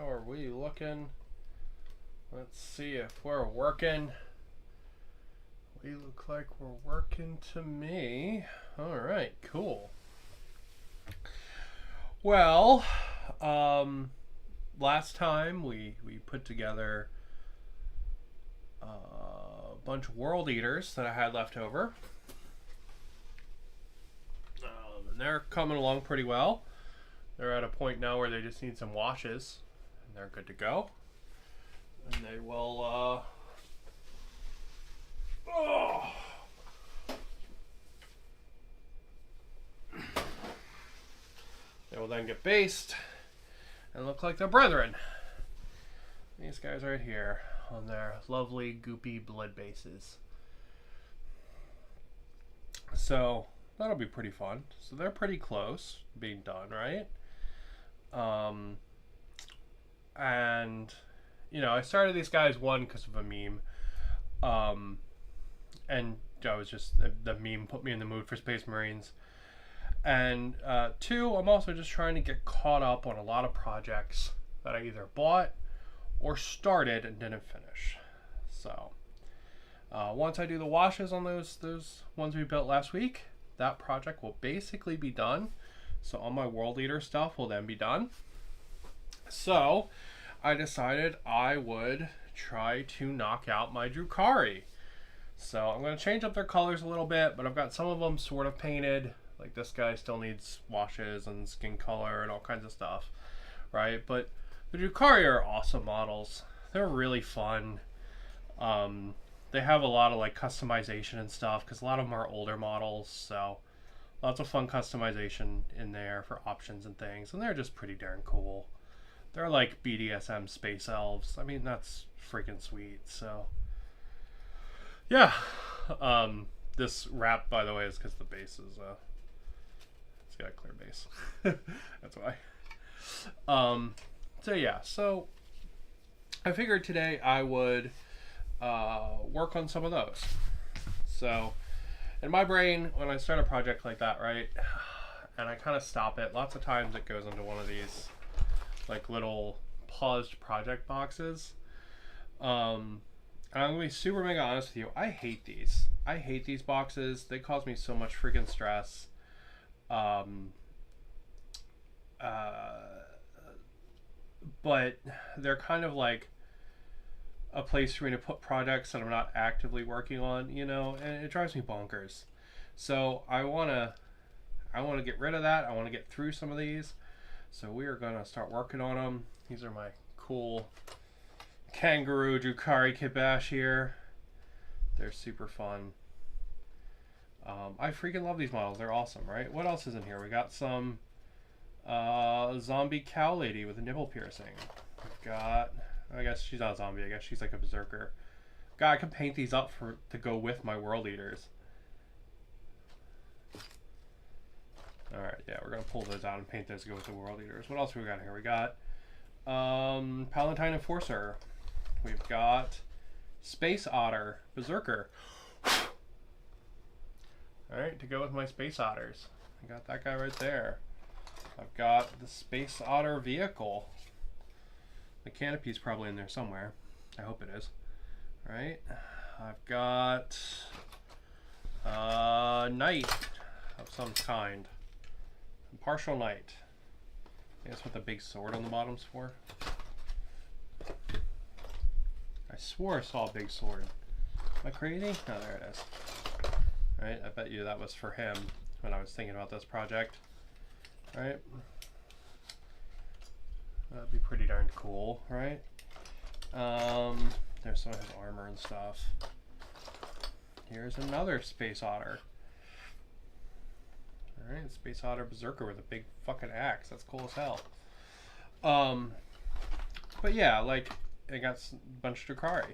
How are we looking? Let's see if we're working. We look like we're working to me. All right, cool. Well, last time we put together a bunch of world eaters that I had left over. And they're coming along pretty well. They're at a point now where they just need some washes, and they're good to go. And they will, they will then get based and look like their brethren. These guys right here on their lovely goopy blood bases. So that'll be pretty fun. So they're pretty close to being done, right? And you know, I started these guys one because of a meme, and I was just the meme put me in the mood for Space Marines, and two, I'm also just trying to get caught up on a lot of projects that I either bought or started and didn't finish. So once I do the washes on those ones we built last week, that project will basically be done. So all my World Eater stuff will then be done. So I decided I would try to knock out my drukhari. So I'm going to change up their colors a little bit, but I've got some of them sort of painted. Like this guy still needs washes and skin color and all kinds of stuff, right? But the drukhari are awesome models. They're really fun. They have a lot of like customization and stuff because a lot of them are older models, so lots of fun customization in there for options and things, and they're just pretty darn cool. They're like BDSM space elves. I mean, that's freaking sweet. So yeah, this wrap, by the way, is because the base is it's got a clear base. That's why. So yeah, so I figured today I would work on some of those. So in my brain, when I start a project like that, right, and I kind of stop it, lots of times it goes into one of these like little paused project boxes. And I'm gonna be super mega honest with you, I hate these. I hate these boxes. They cause me so much freaking stress. But they're kind of like a place for me to put projects that I'm not actively working on, you know, and it drives me bonkers. So I want to get rid of that. I want to get through some of these. So we are going to start working on them. These are my cool kangaroo drukhari Kibash here. They're super fun. I freaking love these models. They're awesome, right? What else is in here? We got some zombie cow lady with a nipple piercing. We've got, I guess she's not a zombie. I guess she's like a berserker. God, I can paint these up to go with my world eaters. Alright, yeah, we're going to pull those out and paint those to go with the world eaters. What else we got here? We got Palatine Enforcer. We've got Space Otter Berserker. Alright, to go with my Space Otters. I got that guy right there. I've got the Space Otter vehicle. The canopy's probably in there somewhere. I hope it is. Right? I've got Knight of some kind. Partial Knight. That's what the big sword on the bottom's for. I swore I saw a big sword. Am I crazy? Oh, there it is. Right? I bet you that was for him when I was thinking about this project. Right? That'd be pretty darn cool, right? There's some of his armor and stuff. Here's another Space Otter. Alright, Space Otter Berserker with a big fucking axe. That's cool as hell. But yeah, like, I got a bunch of drukhari.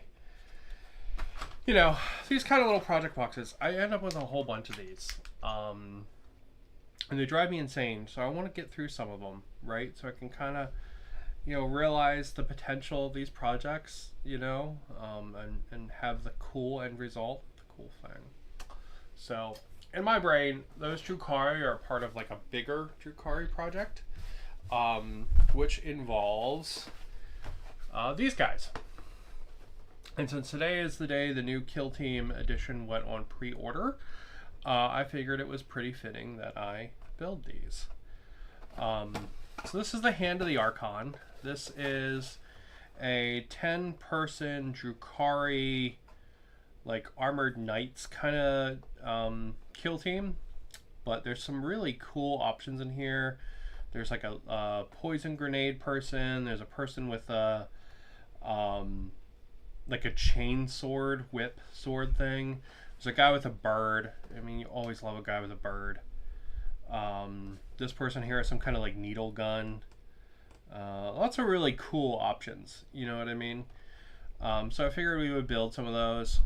You know, these kind of little project boxes, I end up with a whole bunch of these. And they drive me insane, so I want to get through some of them, right? So I can kind of, you know, realize the potential of these projects, you know, and have the cool end result, the cool thing. So in my brain, those drukhari are part of like a bigger drukhari project, which involves these guys. And since today is the day the new Kill Team edition went on pre-order, I figured it was pretty fitting that I build these. So this is the Hand of the Archon. This is a 10-person drukhari, like armored knights kind of kill team. But there's some really cool options in here. There's like a poison grenade person. There's a person with a like a chain sword, whip sword thing. There's a guy with a bird. I mean, you always love a guy with a bird. This person here has some kind of like needle gun. Lots of really cool options, you know what I mean? So I figured we would build some of those.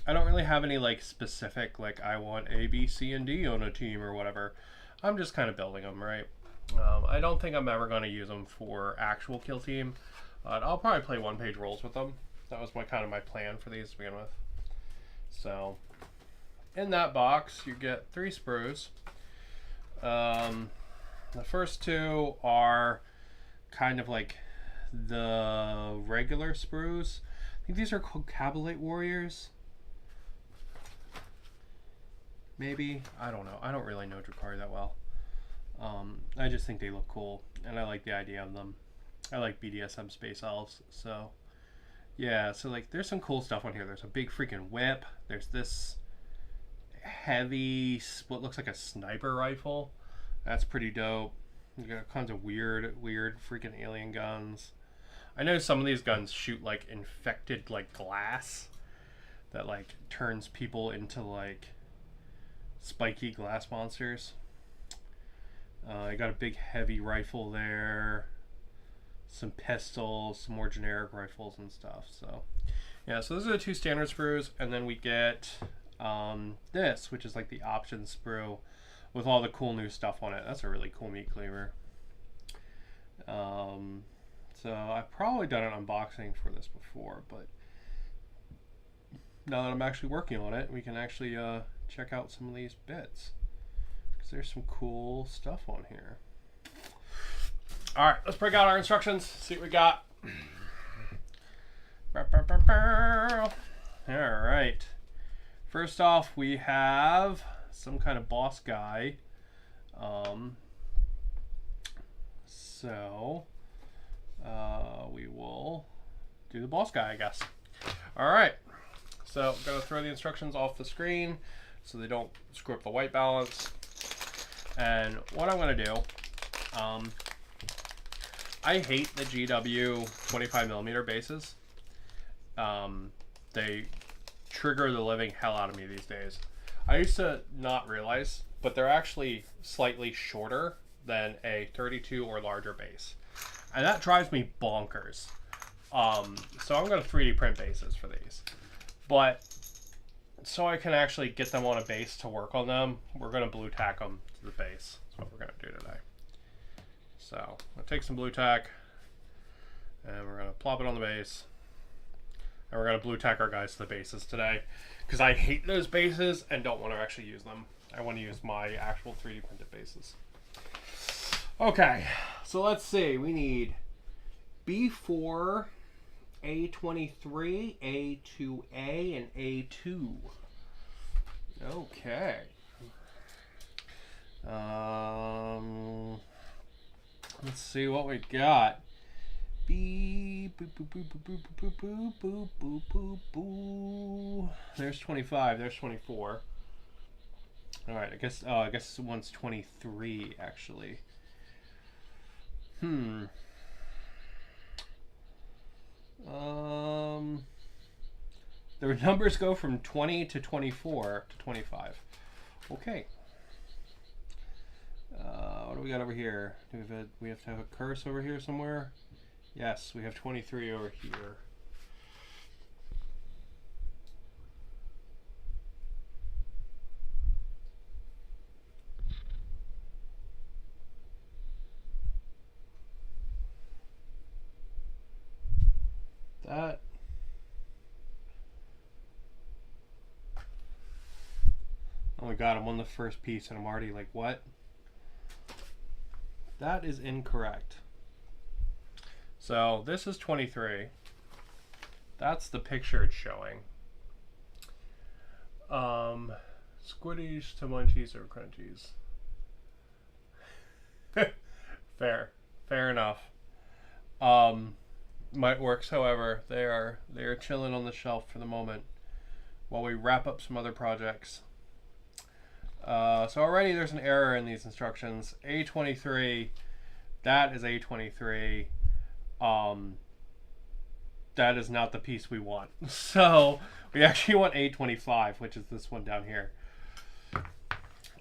I don't really have any like specific, like I want A, B, C, and D on a team or whatever. I'm just kind of building them, right? I don't think I'm ever going to use them for actual kill team. I'll probably play one-page rolls with them. That was my kind of my plan for these to begin with. So in that box you get 3 sprues. The first 2 are kind of like the regular sprues. I think these are called Cabalite Warriors. Maybe, I don't know. I don't really know drukhari that well. I just think they look cool, and I like the idea of them. I like BDSM space elves, so yeah. So like, there's some cool stuff on here. There's a big freaking whip. There's this heavy, what looks like a sniper rifle. That's pretty dope. You got kinds of weird freaking alien guns. I know some of these guns shoot like infected like glass that like turns people into like spiky glass monsters. I got a big heavy rifle there, some pistols, some more generic rifles and stuff. So yeah, so those are the 2 standard sprues, and then we get this, which is like the option sprue with all the cool new stuff on it. That's a really cool meat cleaver. So I've probably done an unboxing for this before, but now that I'm actually working on it, we can actually check out some of these bits, because there's some cool stuff on here. All right, let's break out our instructions, see what we got. All right, first off we have some kind of boss guy. So we will do the boss guy, I guess. All right, so I'm gonna throw the instructions off the screen so they don't screw up the white balance. And what I'm gonna do, I hate the GW 25mm bases. They trigger the living hell out of me these days. I used to not realize, but they're actually slightly shorter than a 32 or larger base, and that drives me bonkers. So I'm going to 3D print bases for these, but so I can actually get them on a base to work on them, we're going to blue tack them to the base. That's what we're going to do today. So I'll take some blue tack and we're going to plop it on the base, and we're going to blue tack our guys to the bases today, because I hate those bases and don't want to actually use them. I want to use my actual 3D printed bases. Okay, so let's see. We need B4, A23, A2A, and A2. Okay. Let's see what we got. B boop boop boop boop boop boop boop boop boop boop. There's 25. There's 24. All right. I guess this one's 23 actually. The numbers go from 20 to 24 to 25. Okay. What do we got over here? We have to have a curse over here somewhere. Yes, we have 23 over here. That. Oh my god, I'm on the first piece and I'm already like, what? That is incorrect. So this is 23. That's the picture it's showing. Squiddies to munchies or crunchies. Fair enough. Might works, however, they are chilling on the shelf for the moment while we wrap up some other projects. So already there's an error in these instructions. A23, that is A23. That is not the piece we want. So we actually want A25, which is this one down here.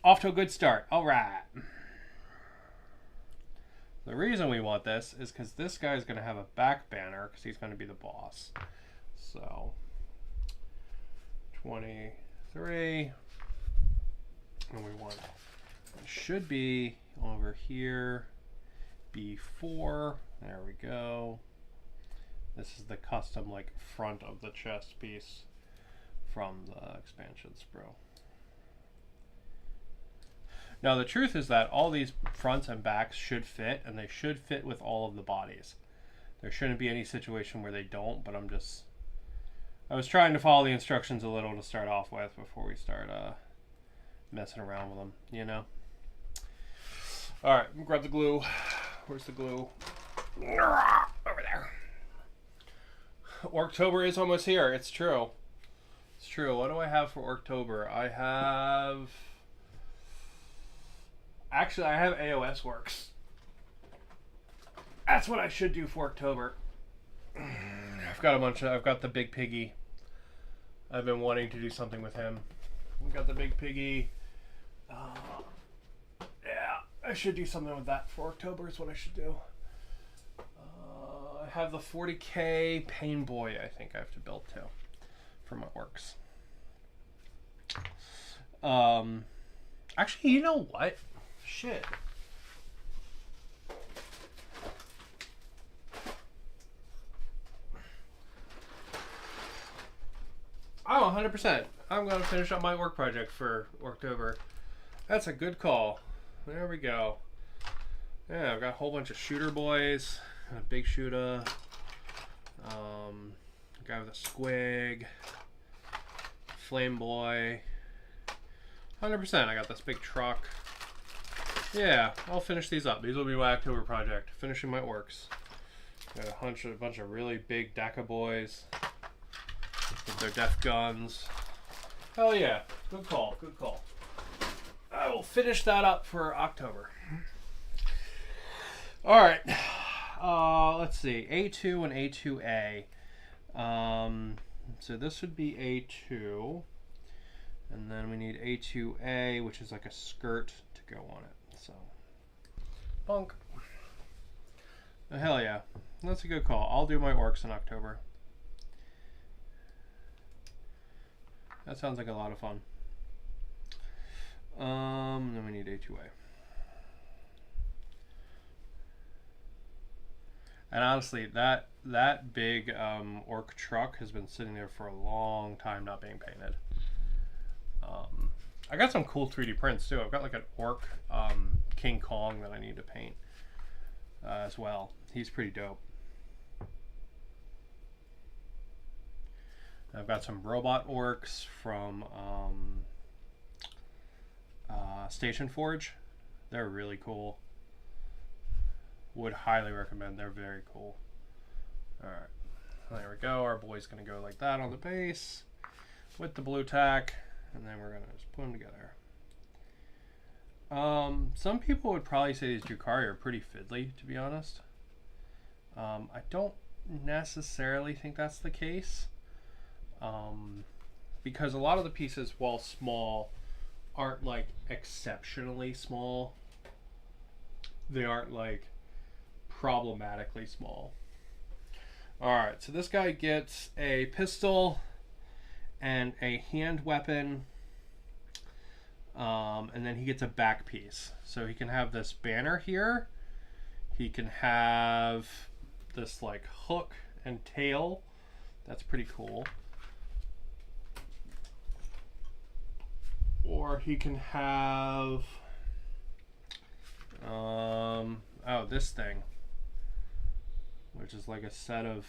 Off to a good start. All right. The reason we want this is because this guy is going to have a back banner because he's going to be the boss. So 23, and we want it should be over here. B4. There we go. This is the custom like front of the chest piece from the expansion sprue. Now the truth is that all these fronts and backs should fit, and they should fit with all of the bodies. There shouldn't be any situation where they don't, but I was trying to follow the instructions a little to start off with before we start messing around with them, you know? Alright, grab the glue. Where's the glue? Over there. October is almost here. It's true. It's true. What do I have for October? I have AOS Works. That's what I should do for October. I've got the big piggy. I've been wanting to do something with him. I've got the big piggy. Yeah, I should do something with that for October is what I should do. I have the 40k Pain Boy I think I have to build too for my works. Actually, you know what? Shit. Oh, 100%. I'm going to finish up my work project for October. That's a good call. There we go. Yeah, I've got a whole bunch of shooter boys. A big shooter. Guy with a squig. Flame boy. 100%. I got this big truck. Yeah, I'll finish these up. These will be my October project. Finishing my works. Got a bunch of really big DACA boys with their def guns. Hell yeah. Good call. Good call. I will finish that up for October. Alright. Let's see. A2 and A2A. So this would be A2. And then we need A2A, which is like a skirt to go on it. So, bunk. Oh, hell yeah. That's a good call. I'll do my orcs in October. That sounds like a lot of fun. Then we need A2A. And honestly, that big orc truck has been sitting there for a long time not being painted. I got some cool 3D prints too. I've got like an orc King Kong that I need to paint as well. He's pretty dope. I've got some robot orcs from Station Forge. They're really cool. Would highly recommend. They're very cool. Alright. There we go. Our boy's going to go like that on the base with the blue tack. And then we're going to just put them together. Some people would probably say these drukhari are pretty fiddly, to be honest. I don't necessarily think that's the case. Because a lot of the pieces, while small, aren't like exceptionally small. They aren't like problematically small. Alright, so this guy gets a pistol and a hand weapon, and then he gets a back piece. So he can have this banner here. He can have this like hook and tail. That's pretty cool. Or he can have this thing, which which is like a set of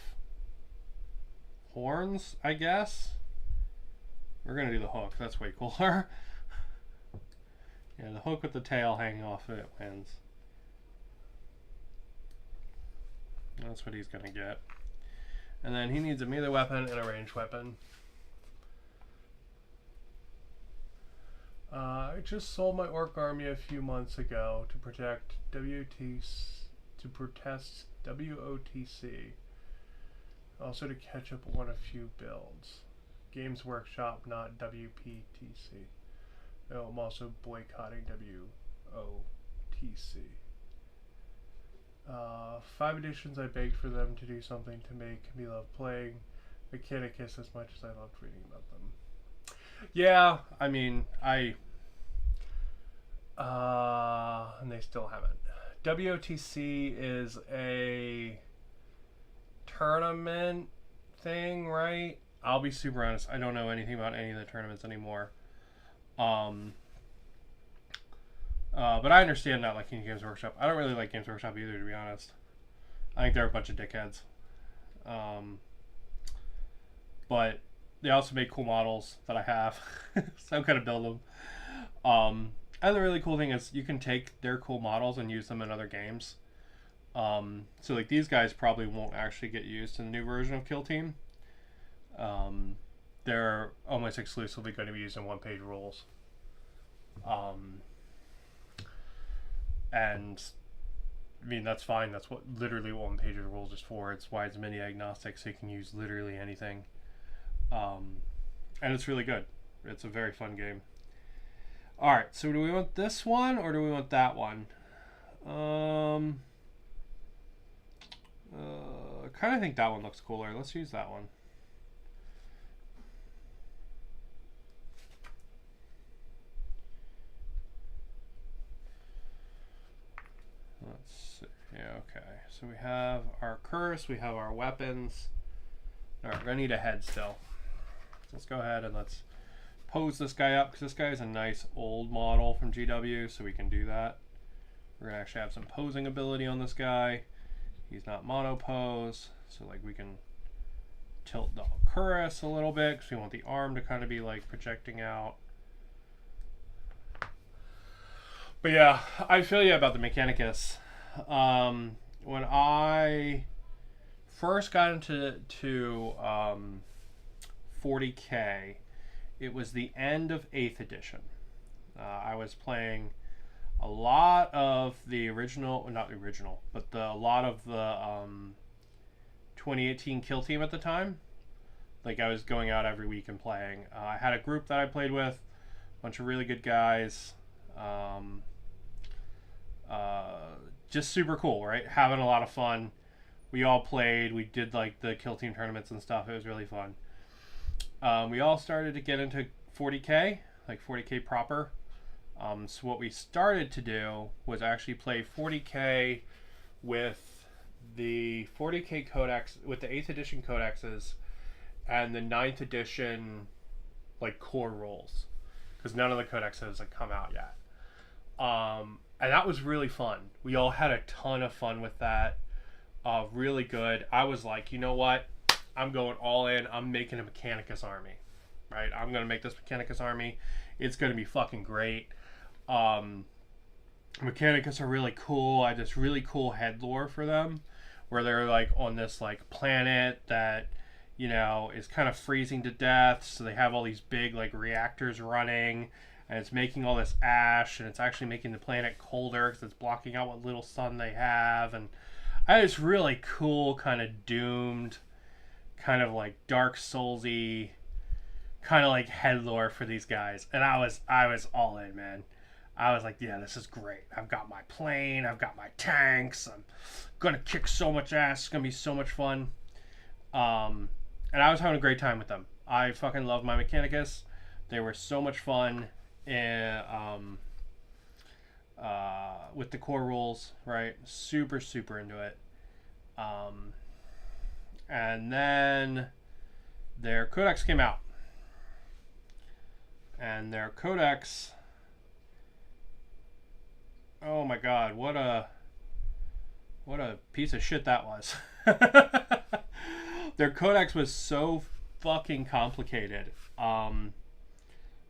horns, I guess. We're gonna do the hook. That's way cooler. Yeah, the hook with the tail hanging off of it wins. That's what he's gonna get. And then he needs a melee weapon and a ranged weapon. I just sold my orc army a few months ago to protect protest WOTC. Also to catch up on a few builds. Games Workshop, not WPTC. No, I'm also boycotting WOTC. 5 editions I begged for them to do something to make me love playing Mechanicus as much as I loved reading about them. Yeah, I mean, and they still haven't. WOTC is a tournament thing, right? I'll be super honest, I don't know anything about any of the tournaments anymore. But I understand not liking Games Workshop. I don't really like Games Workshop either, to be honest. I think they're a bunch of dickheads. But they also make cool models that I have, so I'm gonna build them. And the really cool thing is you can take their cool models and use them in other games. So like these guys probably won't actually get used in the new version of Kill Team. They're almost exclusively going to be used in one-page rules. And I mean, that's fine. That's what literally one-page rules is for. It's why it's mini agnostic, so you can use literally anything. And it's really good. It's a very fun game. Alright, so do we want this one or do we want that one? I kind of think that one looks cooler. Let's use that one. Let's see. Yeah, okay. So we have our curse, we have our weapons. Alright, we're going to need a head still. Let's go ahead and let's pose this guy up, because this guy is a nice old model from GW, so we can do that. We're going to actually have some posing ability on this guy. He's not mono pose, so like we can tilt the cuirass a little bit, because we want the arm to kind of be like projecting out. But yeah, I feel you about the Mechanicus. When I first got into 40K, it was the end of 8th edition. I was playing a lot of the original, not the original, but a lot of the 2018 Kill Team at the time. Like I was going out every week and playing. I had a group that I played with, a bunch of really good guys. Just super cool, right? Having a lot of fun. We all played. We did like the Kill Team tournaments and stuff. It was really fun. We all started to get into 40K, like 40K proper. So what we started to do was actually play 40K with the 40K codex, with the 8th edition codexes and the 9th edition like core rules, because none of the codexes had come out yet. And that was really fun. We all had a ton of fun with that. Really good. I was like, you know what? I'm going all in. I'm making a Mechanicus army, right? I'm going to make this Mechanicus army. It's going to be fucking great. Mechanicus are really cool. I had this really cool head lore for them, where they're like on this like planet that, you know, is kind of freezing to death. So they have all these big like reactors running, and it's making all this ash, and it's actually making the planet colder because it's blocking out what little sun they have. And I had this really cool kind of doomed, kind of like Dark Soulsy kind of like head lore for these guys, and I was all in, man. I was like, yeah, this is great. I've got my plane, I've got my tanks, I'm gonna kick so much ass, it's gonna be so much fun. And I was having a great time with them. I fucking love my Mechanicus. They were so much fun with the core rules, right? Super into it. And then their codex came out. And their codex, oh my god, what a what a piece of shit that was. Their codex was so fucking complicated.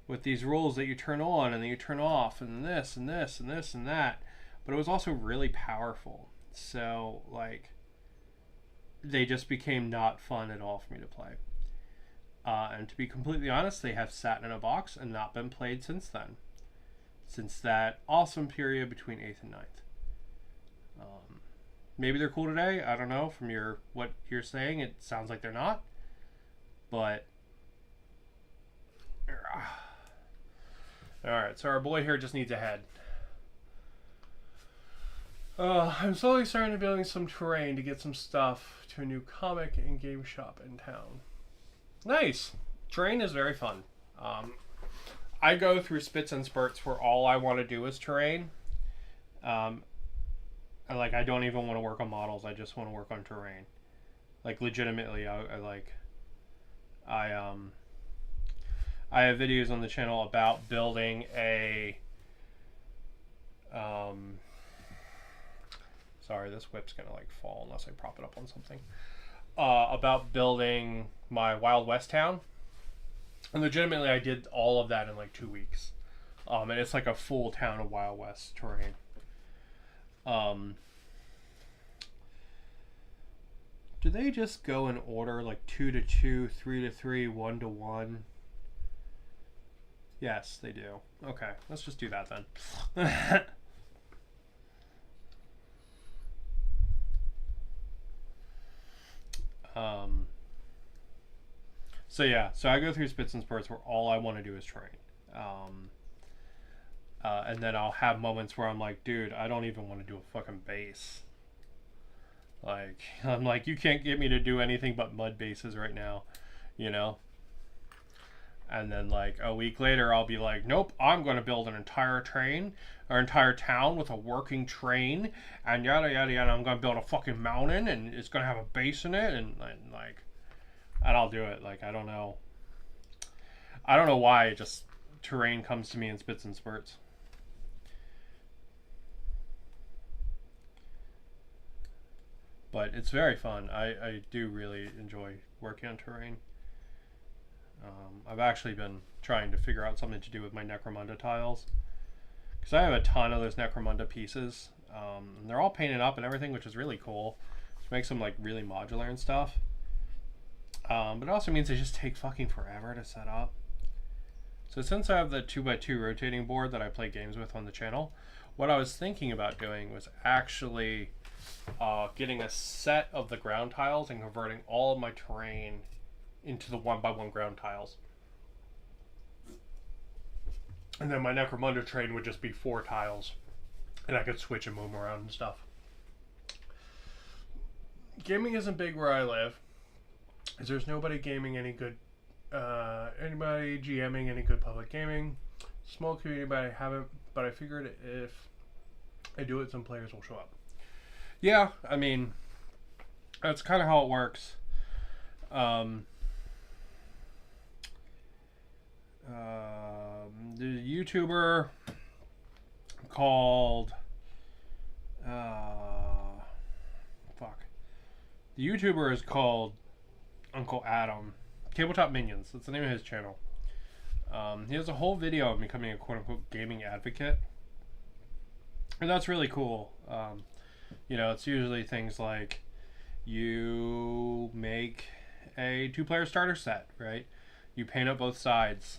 With these rules that you turn on and then you turn off and this and this and this and that. But it was also really powerful. So, like, they just became not fun at all for me to play. And to be completely honest, they have sat in a box and not been played since then. Since that awesome period between 8th and 9th. Maybe they're cool today. I don't know. From what you're saying, it sounds like they're not. But alright, so our boy here just needs a head. I'm slowly starting to building some terrain to get some stuff to a new comic and game shop in town. Nice! Terrain is very fun. I go through spits and spurts where all I want to do is terrain. I don't even want to work on models. I just want to work on terrain. Like, legitimately, I have videos on the channel about building a sorry, this whip's gonna like fall unless I prop it up on something. About building my Wild West town, and legitimately I did all of that in like 2 weeks. And it's like a full town of Wild West terrain. Do they just go in order, like 2 to 2, 3 to 3, 1 to 1? Yes, they do. Okay, let's just do that then. So yeah, so I go through spits and spurts where all I want to do is train. And then I'll have moments where I'm like, dude, I don't even want to do a fucking base. Like, I'm like, you can't get me to do anything but mud bases right now, you know? And then like a week later, I'll be like, nope, I'm going to build an entire entire town with a working train and yada, yada, yada. I'm going to build a fucking mountain and it's going to have a base in it. And I'll do it. Like, I don't know why just terrain comes to me in spits and spurts. But it's very fun. I do really enjoy working on terrain. I've actually been trying to figure out something to do with my Necromunda tiles. Because I have a ton of those Necromunda pieces. And they're all painted up and everything, which is really cool. Which makes them like really modular and stuff. But it also means they just take fucking forever to set up. So since I have the 2x2 rotating board that I play games with on the channel, what I was thinking about doing was actually getting a set of the ground tiles and converting all of my terrain into the 1x1 ground tiles. And then my Necromunda train would just be 4 tiles. And I could switch and move them around and stuff. Gaming isn't big where I live. Because there's nobody gaming any good... anybody GMing any good public gaming. Small community, but I haven't. But I figured if I do it, some players will show up. Yeah, I mean, that's kind of how it works. The YouTuber called the YouTuber is called Uncle Adam. Tabletop Minions, that's the name of his channel. He has a whole video on becoming a quote-unquote gaming advocate, and that's really cool. You know, it's usually things like you make a 2-player starter set, right? You paint up both sides.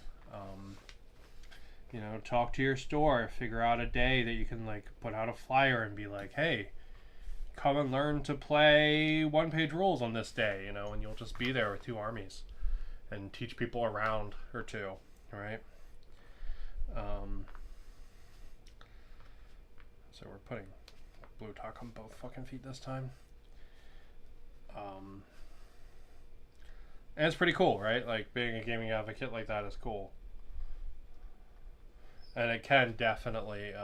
You know, talk to your store, figure out a day that you can like put out a flyer and be like, hey, come and learn to play 1-page rules on this day, you know, and you'll just be there with 2 armies and teach people a round or 2, right? So we're putting blue tack on both fucking feet this time. And it's pretty cool, right? Like, being a gaming advocate like that is cool. And it can definitely,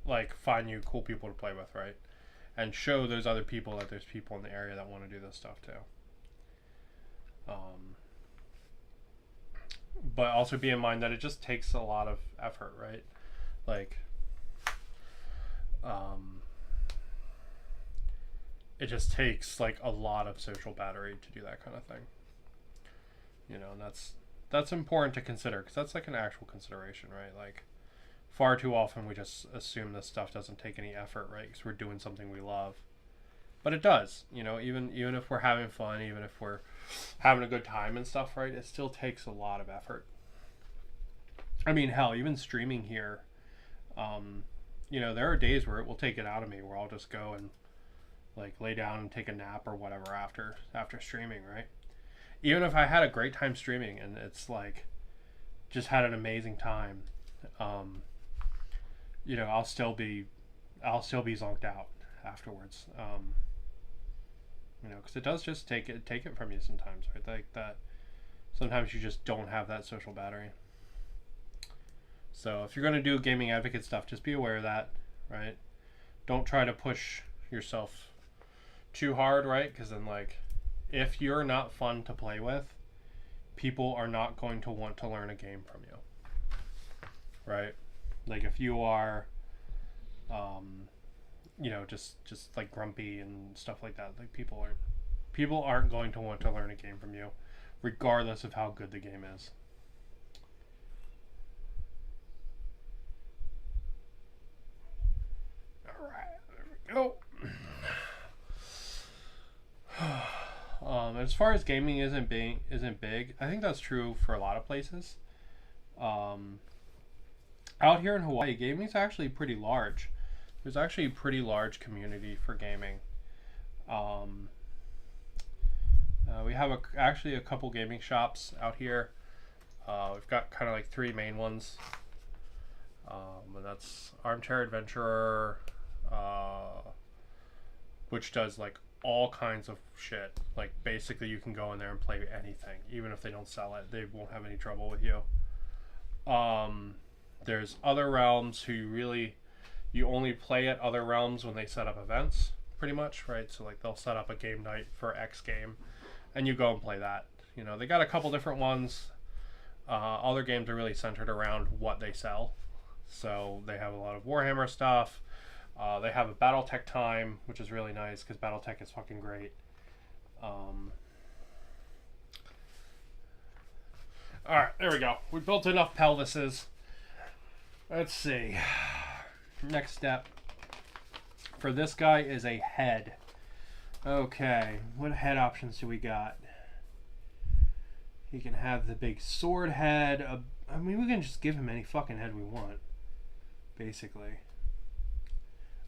like, find you cool people to play with, right? And show those other people that there's people in the area that want to do this stuff too. but also be in mind that it just takes a lot of effort, right? Like, it just takes like a lot of social battery to do that kind of thing, you know, and that's important to consider, because that's like an actual consideration, right? Like, far too often we just assume this stuff doesn't take any effort, right? Because we're doing something we love, but it does, you know. Even if we're having fun, even if we're having a good time and stuff, right? It still takes a lot of effort. I mean, hell, even streaming here, you know, there are days where it will take it out of me, where I'll just go and like lay down and take a nap or whatever after streaming, right? Even if I had a great time streaming and it's like just had an amazing time, you know, I'll still be zonked out afterwards. You know, because it does just take it from you sometimes, right? Like that. Sometimes you just don't have that social battery. So if you're going to do gaming advocate stuff, just be aware of that, right? Don't try to push yourself too hard, right? Because then, like, if you're not fun to play with, people are not going to want to learn a game from you, right? Like, if you are, you know, just like grumpy and stuff like that, like people aren't going to want to learn a game from you, regardless of how good the game is. All right, there we go. As far as gaming isn't big, I think that's true for a lot of places. Out here in Hawaii, gaming is actually pretty large. There's actually a pretty large community for gaming. We have actually a couple gaming shops out here. We've got kind of like three main ones. And that's Armchair Adventurer, which does like all kinds of shit. Like, basically you can go in there and play anything. Even if they don't sell it, they won't have any trouble with you. There's Other Realms, who you only play at Other Realms when they set up events, pretty much, right? So like they'll set up a game night for X game and you go and play that. You know, they got a couple different ones. Other games are really centered around what they sell. So they have a lot of Warhammer stuff. They have a Battletech time, which is really nice because Battletech is fucking great. Alright, there we go. We built enough pelvises. Let's see. Next step for this guy is a head. Okay, what head options do we got? He can have the big sword head. I mean, we can just give him any fucking head we want, basically.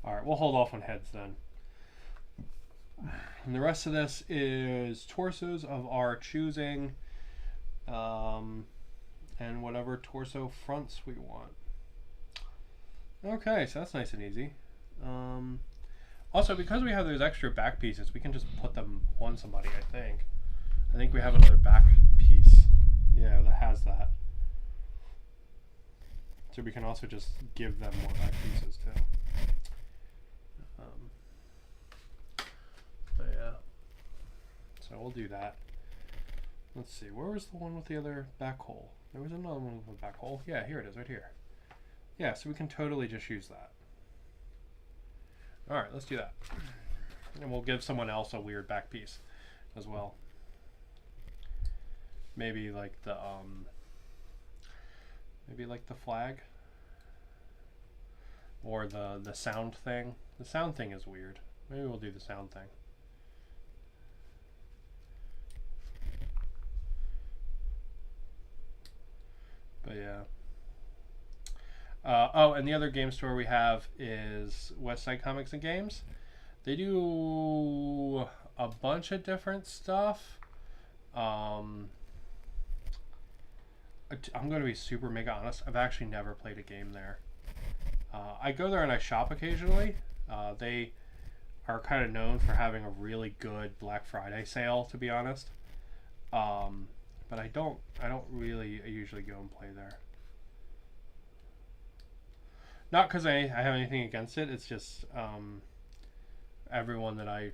Alright, we'll hold off on heads then. And the rest of this is torsos of our choosing, and whatever torso fronts we want. Okay, so that's nice and easy. Also, because we have those extra back pieces, we can just put them on somebody, I think. I think we have another back piece, yeah, that has that. So we can also just give them more back pieces too. But yeah, so we'll do that. Let's see, where was the one with the other back hole? There was another one with a back hole. Yeah, here it is, right here. Yeah, so we can totally just use that. Alright, let's do that. And we'll give someone else a weird back piece as well. Maybe like the flag. Or the sound thing. The sound thing is weird. Maybe we'll do the sound thing. But yeah. Oh, and the other game store we have is Westside Comics and Games. They do a bunch of different stuff. I'm going to be super mega honest. I've actually never played a game there. I go there and I shop occasionally. They are kind of known for having a really good Black Friday sale, to be honest. But I don't really usually go and play there. Not because I have anything against it. It's just everyone that I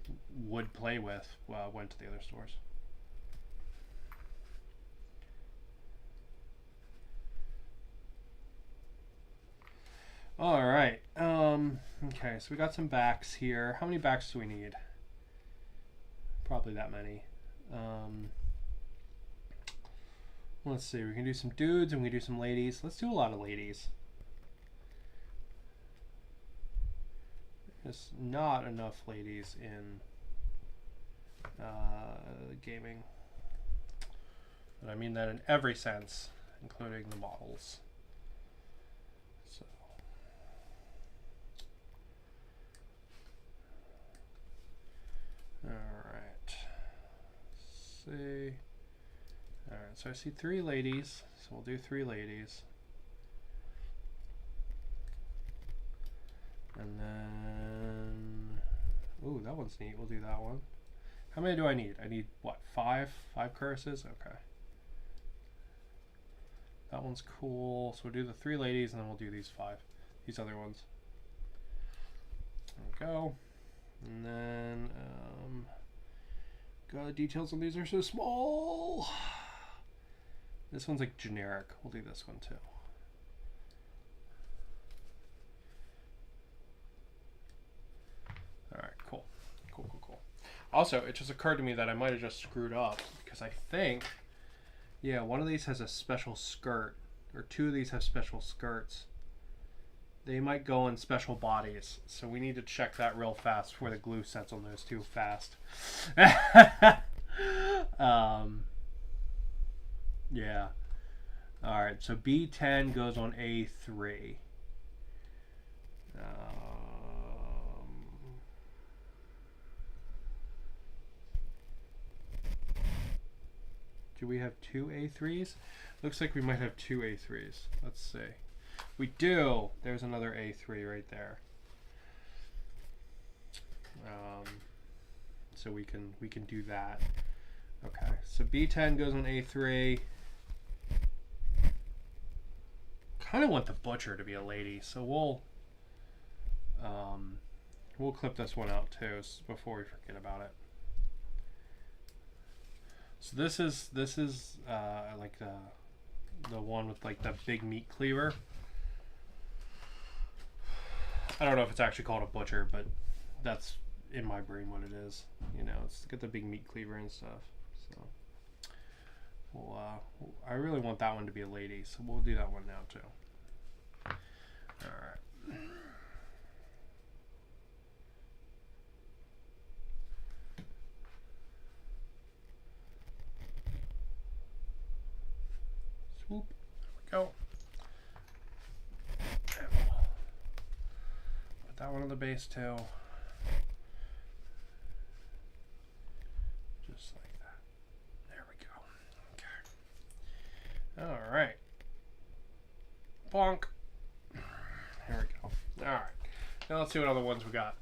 would play with went to the other stores. All right. Okay, so we got some backs here. How many backs do we need? Probably that many. Let's see. We can do some dudes and we can do some ladies. Let's do a lot of ladies. There's not enough ladies in gaming. And I mean that in every sense, including the models. So. Alright. See. Alright, so I see 3 ladies. So we'll do 3 ladies. And then... Ooh, that one's neat. We'll do that one. How many do I need? I need, what, 5? 5 curses? Okay. That one's cool. So we'll do the 3 ladies, and then we'll do these 5. These other ones. There we go. And then... God, the details on these are so small. This one's like generic. We'll do this one too. Alright, cool. Cool. Also, it just occurred to me that I might have just screwed up because I think, yeah, one of these has a special skirt, or 2 of these have special skirts. They might go in special bodies, so we need to check that real fast before the glue sets on those 2 fast. Yeah. Alright, so B10 goes on A3. Do we have 2 A3s? Looks like we might have 2 A3s. Let's see. We do. There's another A3 right there. So we can do that. Okay. So B10 goes on A3. Kind of want the butcher to be a lady, so we'll clip this one out too before we forget about it. So this is like the one with like the big meat cleaver. I don't know if it's actually called a butcher, but that's in my brain what it is. You know, it's got the big meat cleaver and stuff. So, I really want that one to be a lady, so we'll do that one now too. All right. Swoop. There we go. Put that one on the base too. Just like that. There we go. Okay. All right. Bonk. There we go. All right. Now let's see what other ones we got.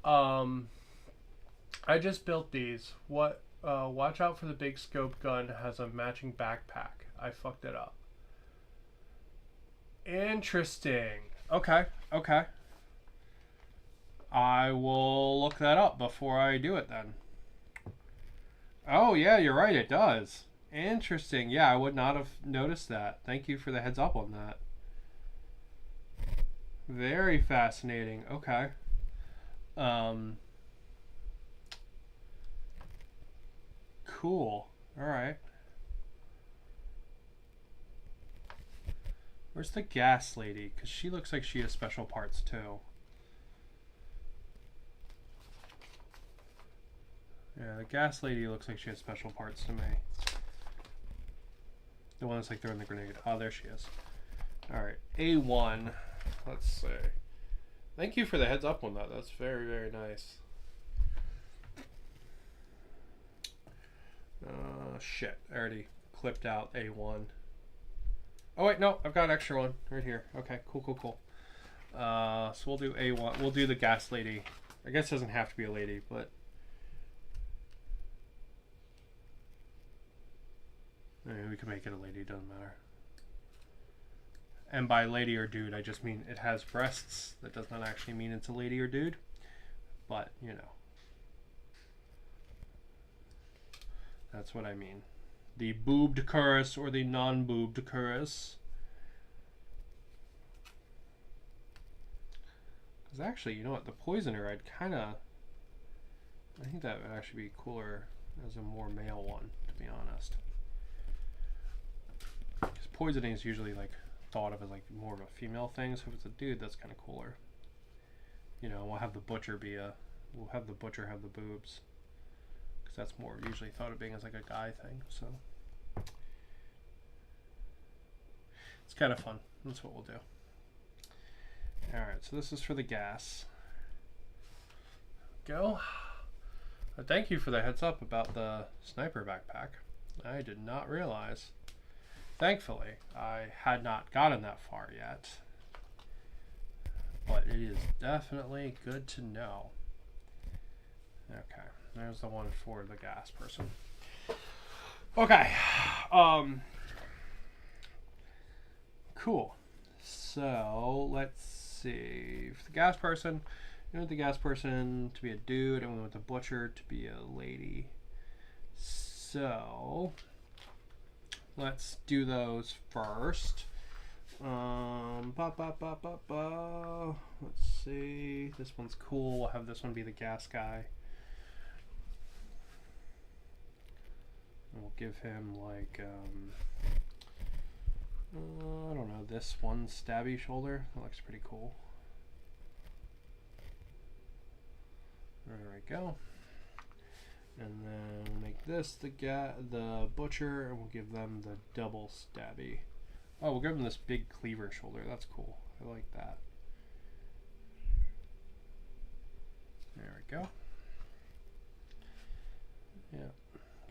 I just built these. Watch out for the big scope gun has a matching backpack. I fucked it up. Interesting. Okay. I will look that up before I do it then. Oh yeah, you're right, it does. Interesting. Yeah, I would not have noticed that. Thank you for the heads up on that. Very fascinating. Okay. Cool. All right. Where's the gas lady? Because she looks like she has special parts too. Yeah, the gas lady looks like she has special parts to me. The one that's like throwing the grenade. Oh, there she is. Alright, A1. Let's see. Thank you for the heads up on that. That's very, very nice. Shit. I already clipped out A1. Oh, wait, no. I've got an extra one right here. Okay, cool. So we'll do A1. We'll do the gas lady. I guess it doesn't have to be a lady, but... we can make it a lady. Doesn't matter. And by lady or dude, I just mean it has breasts. That does not actually mean it's a lady or dude. But, you know. That's what I mean. The boobed chorus or the non-boobed chorus. Because actually, you know what? The poisoner, I think that would actually be cooler as a more male one, to be honest. Because poisoning is usually like thought of as like more of a female thing, so if it's a dude, that's kind of cooler. You know, we'll have the butcher have the boobs, because that's more usually thought of being as like a guy thing. So it's kind of fun. That's what we'll do. All right, so this is for the gas. Go. Thank you for the heads up about the sniper backpack. I did not realize. Thankfully, I had not gotten that far yet. But it is definitely good to know. Okay, there's the one for the gas person. Okay. Cool. So, let's see. For the gas person, we want the gas person to be a dude, and we want the butcher to be a lady. So, let's do those first. Let's see. This one's cool. We'll have this one be the gas guy. And we'll give him like, I don't know, this one stabby shoulder. That looks pretty cool. There we go. And then we'll make this the butcher, and we'll give them the double stabby. Oh, we'll give them this big cleaver shoulder. That's cool. I like that. There we go. Yeah.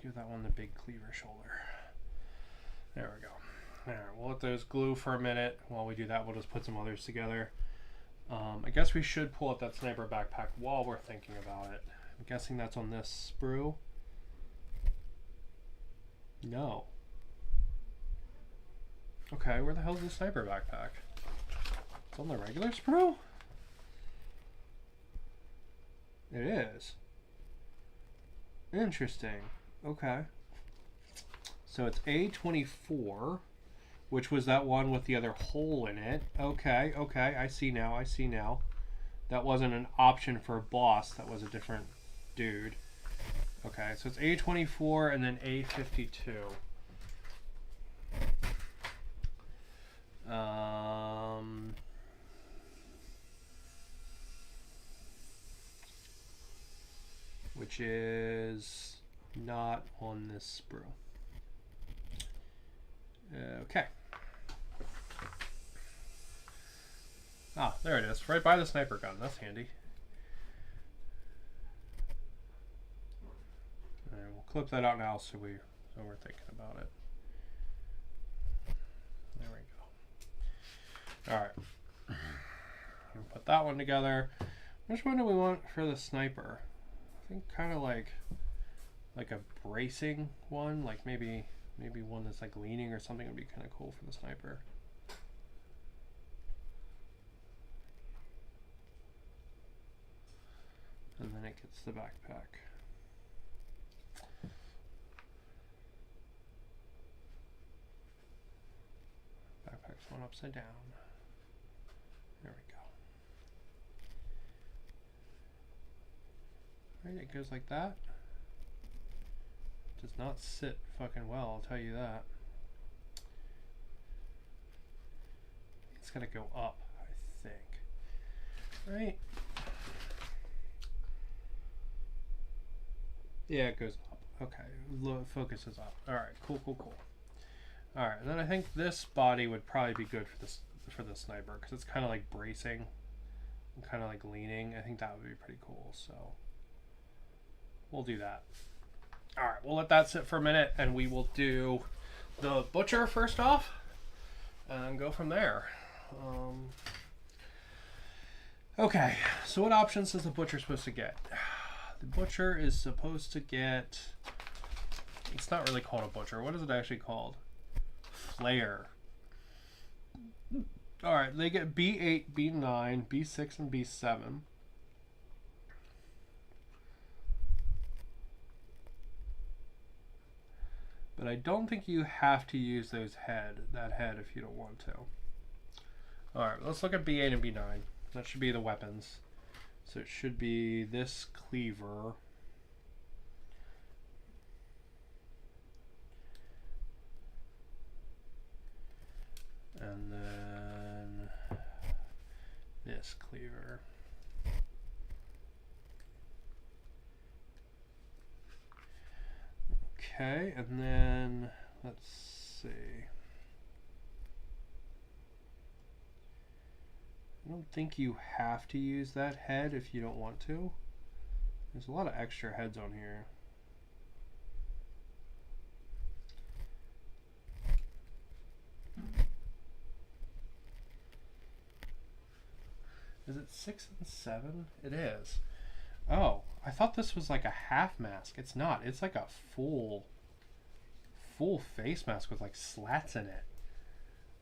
Give that one the big cleaver shoulder. There we go. Alright, we'll let those glue for a minute. While we do that, we'll just put some others together. I guess we should pull up that sniper backpack while we're thinking about it. I'm guessing that's on this sprue. No. Okay, where the hell is the sniper backpack? It's on the regular sprue? It is. Interesting. Okay. So it's A24, which was that one with the other hole in it. Okay, okay, I see now, I see now. That wasn't an option for a boss, that was a different dude. Okay, so it's A24 and then A52. Which is not on this sprue. Okay. Ah, there it is, right by the sniper gun. That's handy. And we'll clip that out now so we're thinking about it. There we go. All right. We'll put that one together. Which one do we want for the sniper? I think kind of like a bracing one, like maybe one that's like leaning or something would be kind of cool for the sniper. And then it gets the backpack. Backpack's going upside down. There we go. Right, it goes like that. Does not sit fucking well, I'll tell you that. It's gotta go up, I think. Right? Yeah, it goes up. Okay, focus is up. Alright, cool, cool, cool. Alright, and then I think this body would probably be good for the sniper, because it's kind of like bracing and kind of like leaning. I think that would be pretty cool, so we'll do that. Alright, we'll let that sit for a minute, and we will do the butcher first off, and go from there. Okay, so what options is the butcher supposed to get? The butcher is supposed to get... It's not really called a butcher. What is it actually called? Flayer. Alright, they get B8, B9, B6, and B7. But I don't think you have to use that head if you don't want to. Alright, let's look at B8 and B9. That should be the weapons. So it should be this cleaver. And then this cleaver. Okay, and then let's see. I don't think you have to use that head if you don't want to. There's a lot of extra heads on here. Is it 6 and 7? It is. Oh, I thought this was like a half mask. It's not. It's like a full face mask with like slats in it.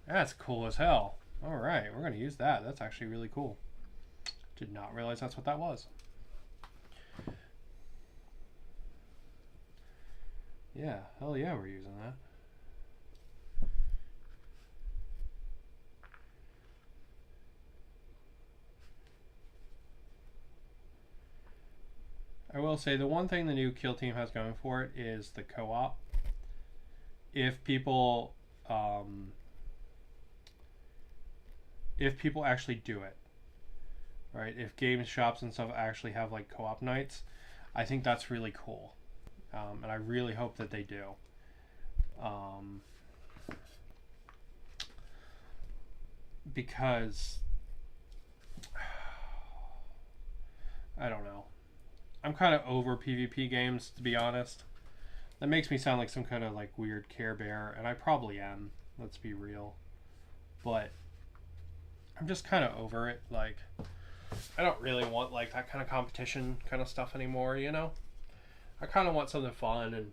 That's cool as hell. All right, we're going to use that. That's actually really cool. Did not realize that's what that was. Yeah, hell yeah, we're using that. I will say the one thing the new Kill Team has going for it is the co-op. If people actually do it, right? If games shops and stuff actually have like co-op nights, I think that's really cool, and I really hope that they do. Because I don't know. I'm kind of over PvP games, to be honest. That makes me sound like some kind of like weird Care Bear, and I probably am. Let's be real. But I'm just kind of over it. Like, I don't really want like that kind of competition kind of stuff anymore, you know? I kind of want something fun and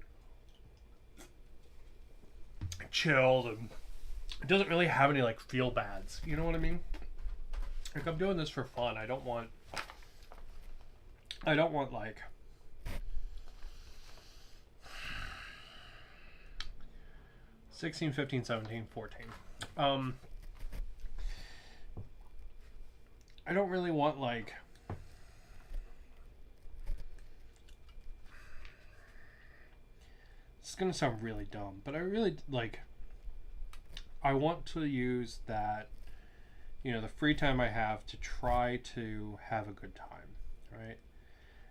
chilled, and it doesn't really have any like feel bads, you know what I mean? Like, I'm doing this for fun. I don't want like 16, 15, 17, 14. I don't really want like it's gonna sound really dumb, but I really like I want to use that, you know, the free time I have to try to have a good time, right?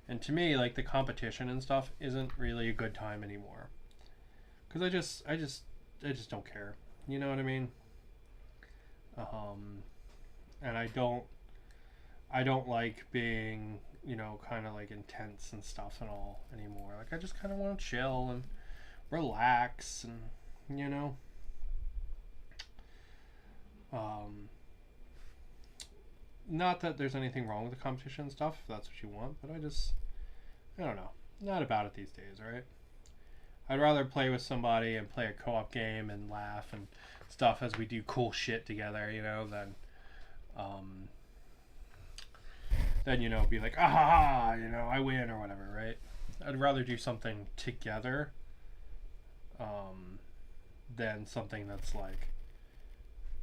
And to me, like, the competition and stuff isn't really a good time anymore, because I just don't care, you know what I mean? And I don't like being, you know, kind of like intense and stuff and all anymore. Like, I just kind of want to chill and relax, and, you know, not that there's anything wrong with the competition and stuff, if that's what you want, but I don't know. Not about it these days, right? I'd rather play with somebody and play a co-op game and laugh and stuff as we do cool shit together, you know, than, you know, be like, ah, you know, I win or whatever, right? I'd rather do something together than something that's like,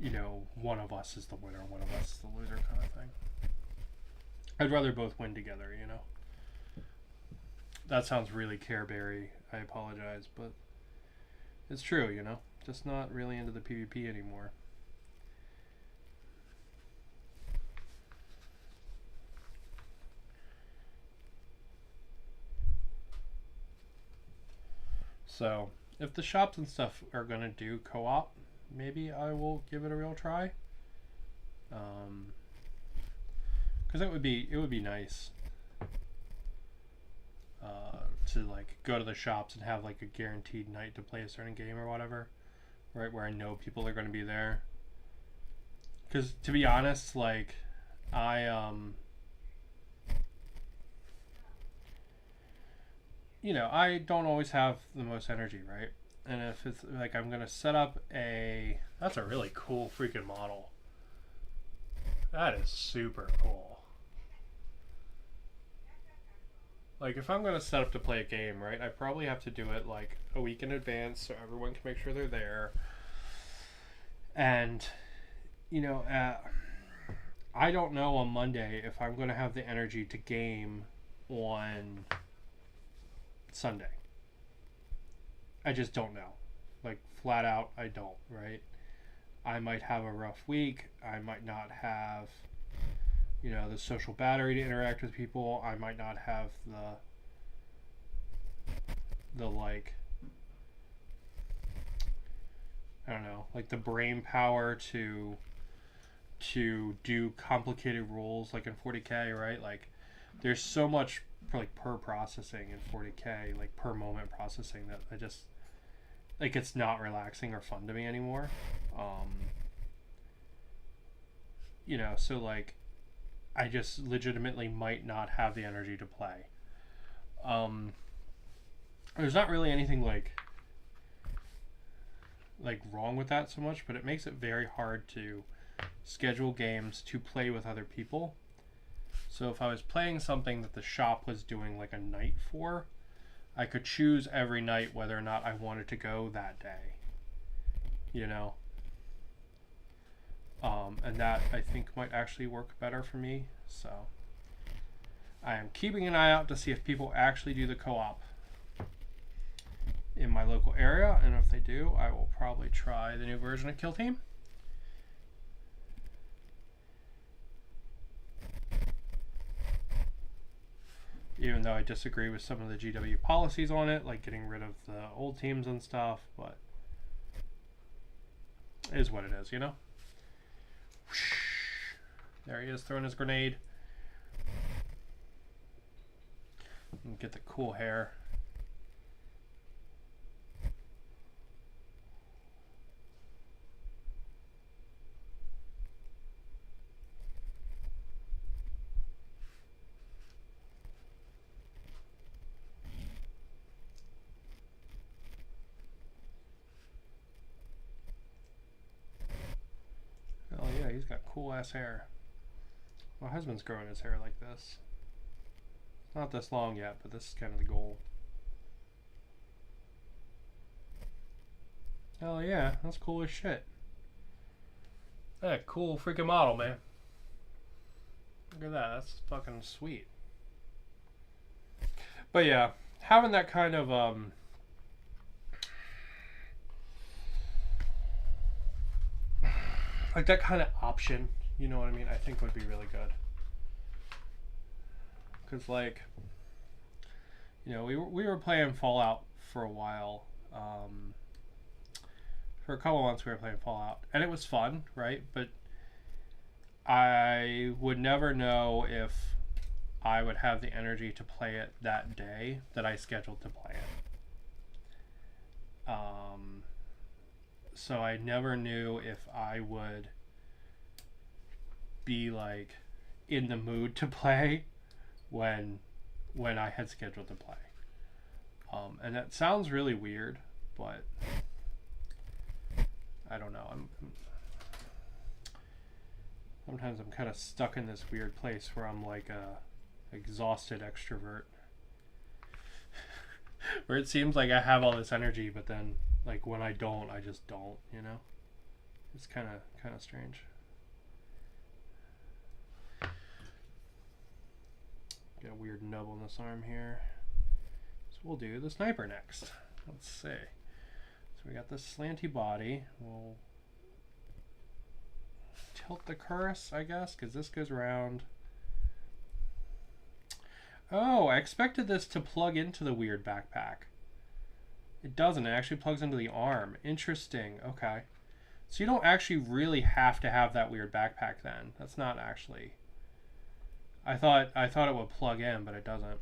you know, one of us is the winner, one of us is the loser kind of thing. I'd rather both win together, you know. That sounds really Care Berry. I apologize, but it's true, you know. Just not really into the PvP anymore. So, if the shops and stuff are going to do co-op, maybe I will give it a real try. Because it would be nice to like go to the shops and have like a guaranteed night to play a certain game or whatever, right? Where I know people are going to be there. Because to be honest, like you know, I don't always have the most energy, right? And if it's like I'm gonna set up that's a really cool freaking model. That is super cool. Like, if I'm gonna set up to play a game, right, I probably have to do it like a week in advance so everyone can make sure they're there. And, you know, I don't know on Monday if I'm going to have the energy to game on Sunday. I just don't know. Like, flat out, I don't, right? I might have a rough week. I might not have, you know, the social battery to interact with people. I might not have the like, I don't know, like the brain power to do complicated rules like in 40K, right? Like, there's so much like per processing in 40K, like per moment processing, that I just, like, it's not relaxing or fun to me anymore. You know, so like, I just legitimately might not have the energy to play. There's not really anything like wrong with that so much, but it makes it very hard to schedule games to play with other people. So if I was playing something that the shop was doing like a night for, I could choose every night whether or not I wanted to go that day, you know. And that, I think, might actually work better for me. So I am keeping an eye out to see if people actually do the co-op in my local area, and if they do, I will probably try the new version of Kill Team. Even though I disagree with some of the GW policies on it, like getting rid of the old teams and stuff, but it is what it is, you know? There he is, throwing his grenade. And get the cool hair. Oh yeah, he's got cool ass hair. My husband's growing his hair like this. It's not this long yet, but this is kind of the goal. Hell yeah, that's cool as shit. That cool freaking model, man. Look at that, that's fucking sweet. But yeah, having that kind of like that kind of option, you know what I mean, I think would be really good. Because, like, you know, we were playing Fallout for a while. For a couple months we were playing Fallout, and it was fun, right? But I would never know if I would have the energy to play it that day that I scheduled to play it. So I never knew if I would be like in the mood to play when I had scheduled to play. And that sounds really weird, but I don't know. Sometimes I'm kind of stuck in this weird place where I'm like a exhausted extrovert, where it seems like I have all this energy, but then like when I don't, I just don't. You know, it's kind of strange. Got a weird nub on this arm here. So we'll do the sniper next. Let's see. So we got this slanty body. We'll tilt the curse, I guess, because this goes around. Oh, I expected this to plug into the weird backpack. It doesn't. It actually plugs into the arm. Interesting. Okay. So you don't actually really have to have that weird backpack then. That's not actually... I thought it would plug in, but it doesn't.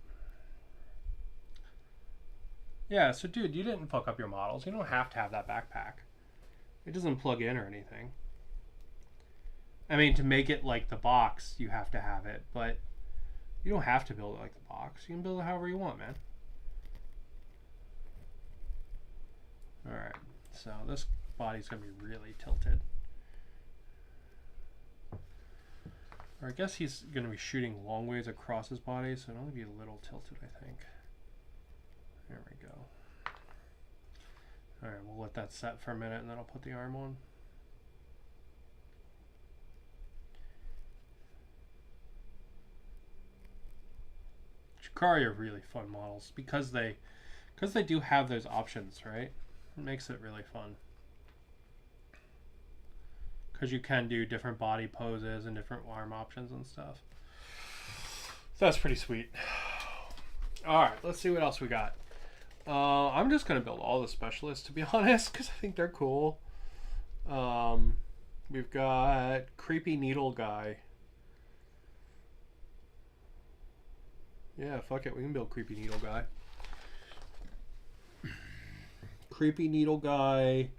Yeah, so dude, you didn't fuck up your models. You don't have to have that backpack. It doesn't plug in or anything. I mean, to make it like the box, you have to have it, but you don't have to build it like the box. You can build it however you want, man. Alright, so this body's going to be really tilted. Or I guess he's going to be shooting long ways across his body, so it'll only be a little tilted, I think. There we go. Alright, we'll let that set for a minute and then I'll put the arm on. Drukhari are really fun models because they do have those options, right? It makes it really fun. Because you can do different body poses and different arm options and stuff. So that's pretty sweet. Alright, let's see what else we got. I'm just going to build all the specialists, to be honest, because I think they're cool. We've got Creepy Needle Guy. Yeah, fuck it. We can build Creepy Needle Guy. Creepy Needle Guy.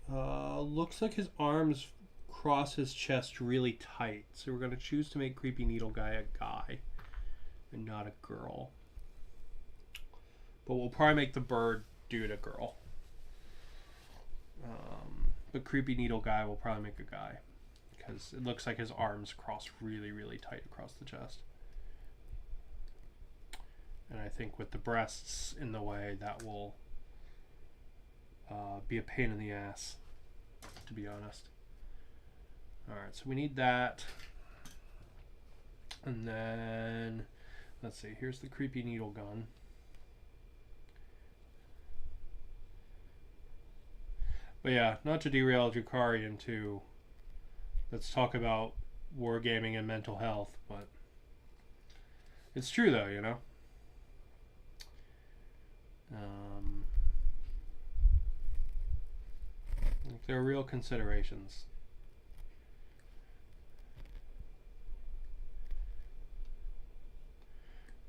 Looks like his arms cross his chest really tight. So we're going to choose to make Creepy Needle Guy a guy and not a girl. But we'll probably make the bird dude a girl. But Creepy Needle Guy will probably make a guy. Because it looks like his arms cross really, really tight across the chest. And I think with the breasts in the way, that will be a pain in the ass, to be honest. Alright, so we need that. And then, let's see, here's the Creepy Needle Gun. But yeah, not to derail Drukhari into, let's talk about wargaming and mental health, but it's true though, you know? Like there are real considerations.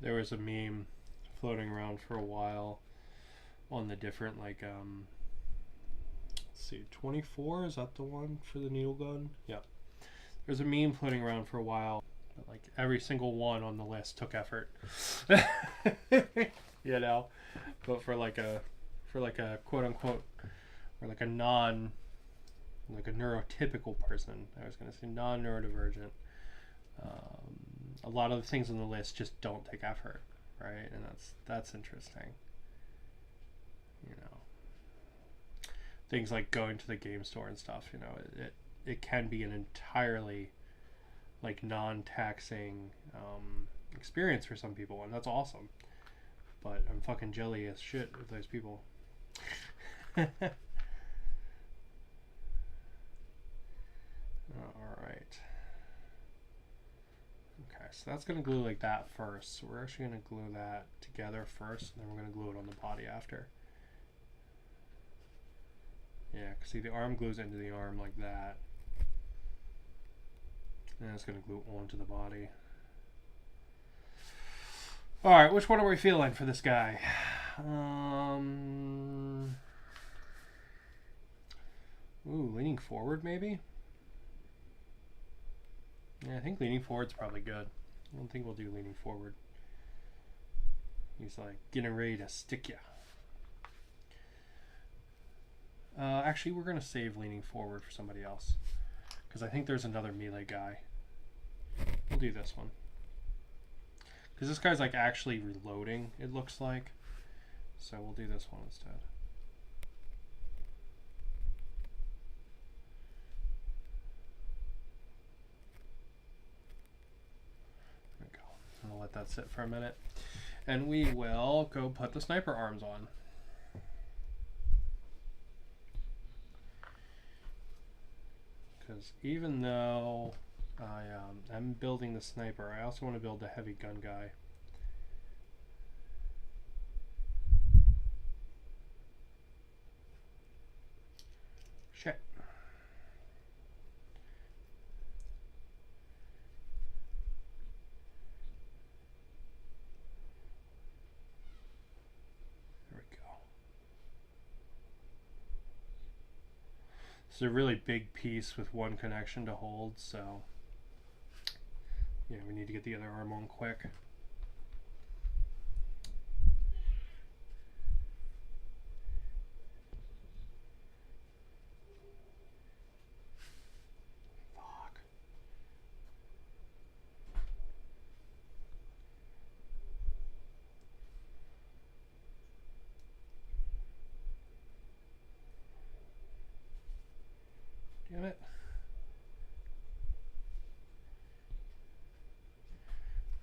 There was a meme floating around for a while on the different, like, let's see, 24, is that the one for the needle gun? Yeah. There's a meme floating around for a while, but like every single one on the list took effort. You know? But for like a quote unquote, or like a like a neurotypical person, I was gonna say non-neurodivergent, a lot of the things on the list just don't take effort, right? And that's interesting. You know, things like going to the game store and stuff, you know, it can be an entirely like non-taxing experience for some people, and that's awesome. But I'm fucking jelly as shit with those people. Alright. Okay, so that's going to glue like that first. So we're actually going to glue that together first, and then we're going to glue it on the body after. Yeah, because see, the arm glues into the arm like that. And it's going to glue onto the body. Alright, which one are we feeling for this guy? Ooh, leaning forward maybe? Yeah, I think leaning forward's probably good. I don't think we'll do leaning forward. He's like getting ready to stick ya. Actually, we're going to save leaning forward for somebody else. Because I think there's another melee guy. We'll do this one. Because this guy's like actually reloading, it looks like. So we'll do this one instead. There we go. I'll let that sit for a minute. And we will go put the sniper arms on. Because even though I'm building the sniper, I also want to build the heavy gun guy. Shit. There we go. It's a really big piece with one connection to hold, so yeah, we need to get the other arm on quick. Fuck. Damn it.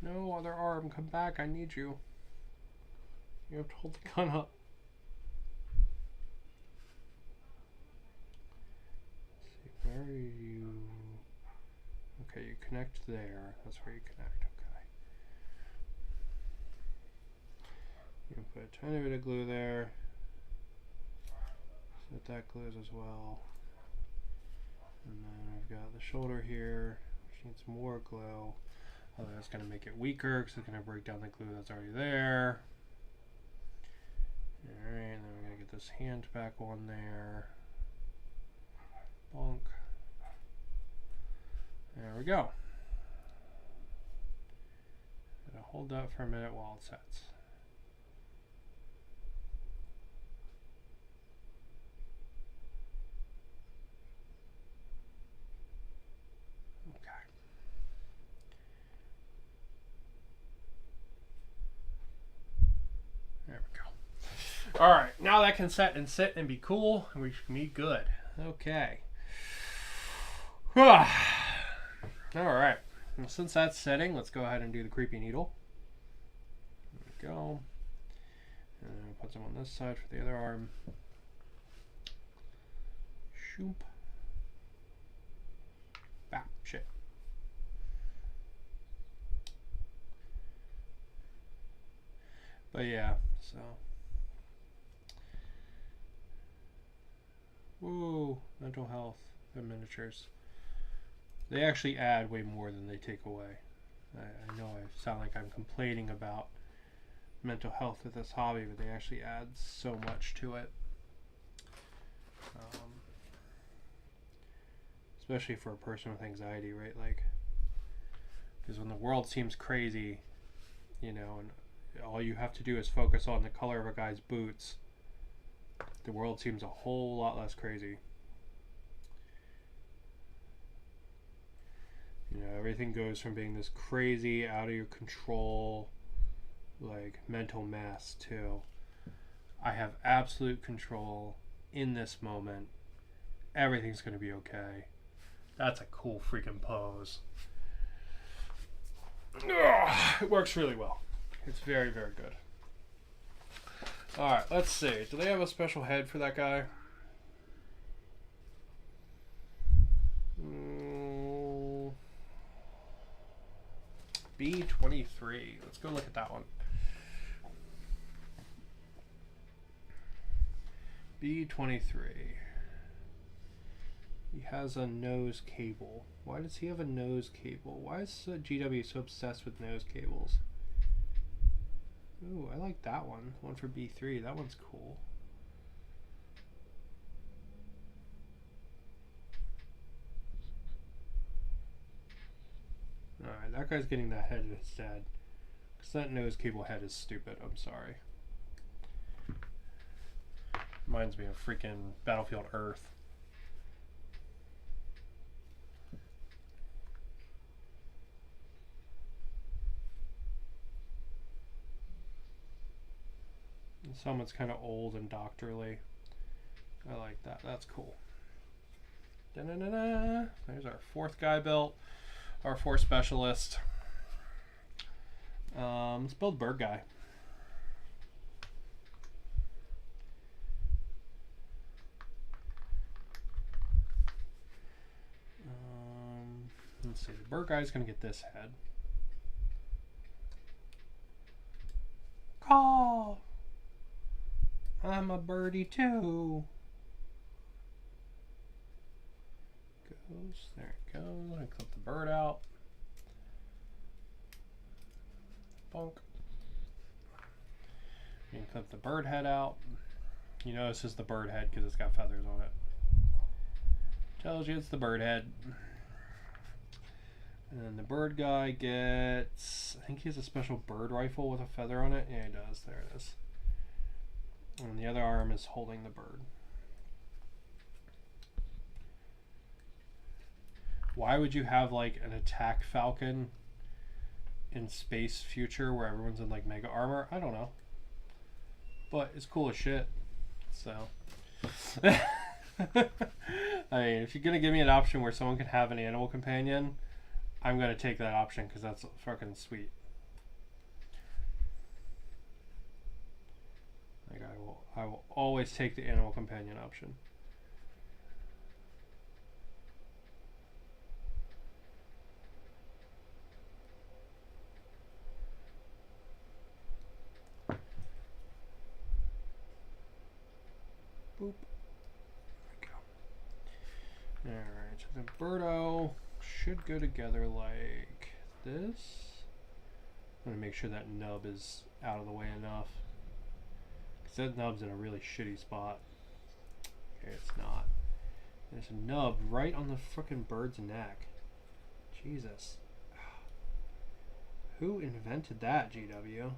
No, other arm, come back. I need you. You have to hold the gun up. Let's see, where are you? Okay, you connect there. That's where you connect. Okay. You can put a tiny bit of glue there. So that glues as well. And then I've got the shoulder here, which needs more glue. Although that's going to make it weaker because it's going to break down the glue that's already there. Alright, and then we're going to get this hand back on there. Bonk. There we go. Gonna hold that for a minute while it sets. There we go. All right, now that can set and sit and be cool, and we can be good. Okay. All right. Well, since that's setting, let's go ahead and do the creepy needle. There we go. And then put some on this side for the other arm. Shoop. Ah, shit. But yeah, so. Whoa, mental health and miniatures. They actually add way more than they take away. I know I sound like I'm complaining about mental health with this hobby, but they actually add so much to it. Especially for a person with anxiety, right? Like, because when the world seems crazy, you know, and all you have to do is focus on the color of a guy's boots, the world seems a whole lot less crazy. You know, everything goes from being this crazy, out of your control, like, mental mess to, I have absolute control in this moment. Everything's going to be okay. That's a cool freaking pose. Ugh, it works really well. It's very, very good. Alright, let's see. Do they have a special head for that guy? B23. Let's go look at that one. B23. He has a nose cable. Why does he have a nose cable? Why is GW so obsessed with nose cables? Ooh, I like that one. One for B3. That one's cool. Alright, that guy's getting that head instead. Because that nose cable head is stupid. I'm sorry. Reminds me of freaking Battlefield Earth. Someone's kind of old and doctorly. I like that. That's cool. Da-na-na-na. There's our fourth guy built. Our fourth specialist. Let's build bird guy. Let's see. The bird guy's going to get this head. Call! I'm a birdie too. Goes, there it goes. I clip the bird out. Bonk. You can clip the bird head out. You know this is the bird head because it's got feathers on it. Tells you it's the bird head. And then the bird guy gets, I think he has a special bird rifle with a feather on it. Yeah, he does. There it is. And the other arm is holding the bird. Why would you have like an attack falcon in space future where everyone's in like mega armor? I don't know. But it's cool as shit. So I mean, if you're gonna give me an option where someone can have an animal companion, I'm gonna take that option because that's fucking sweet. Like I will always take the animal companion option. Boop. There we go. Alright, so the birdo should go together like this. I'm gonna make sure that nub is out of the way enough. Because that nub's in a really shitty spot. Okay, it's not. There's a nub right on the frickin' bird's neck. Jesus. Who invented that, GW?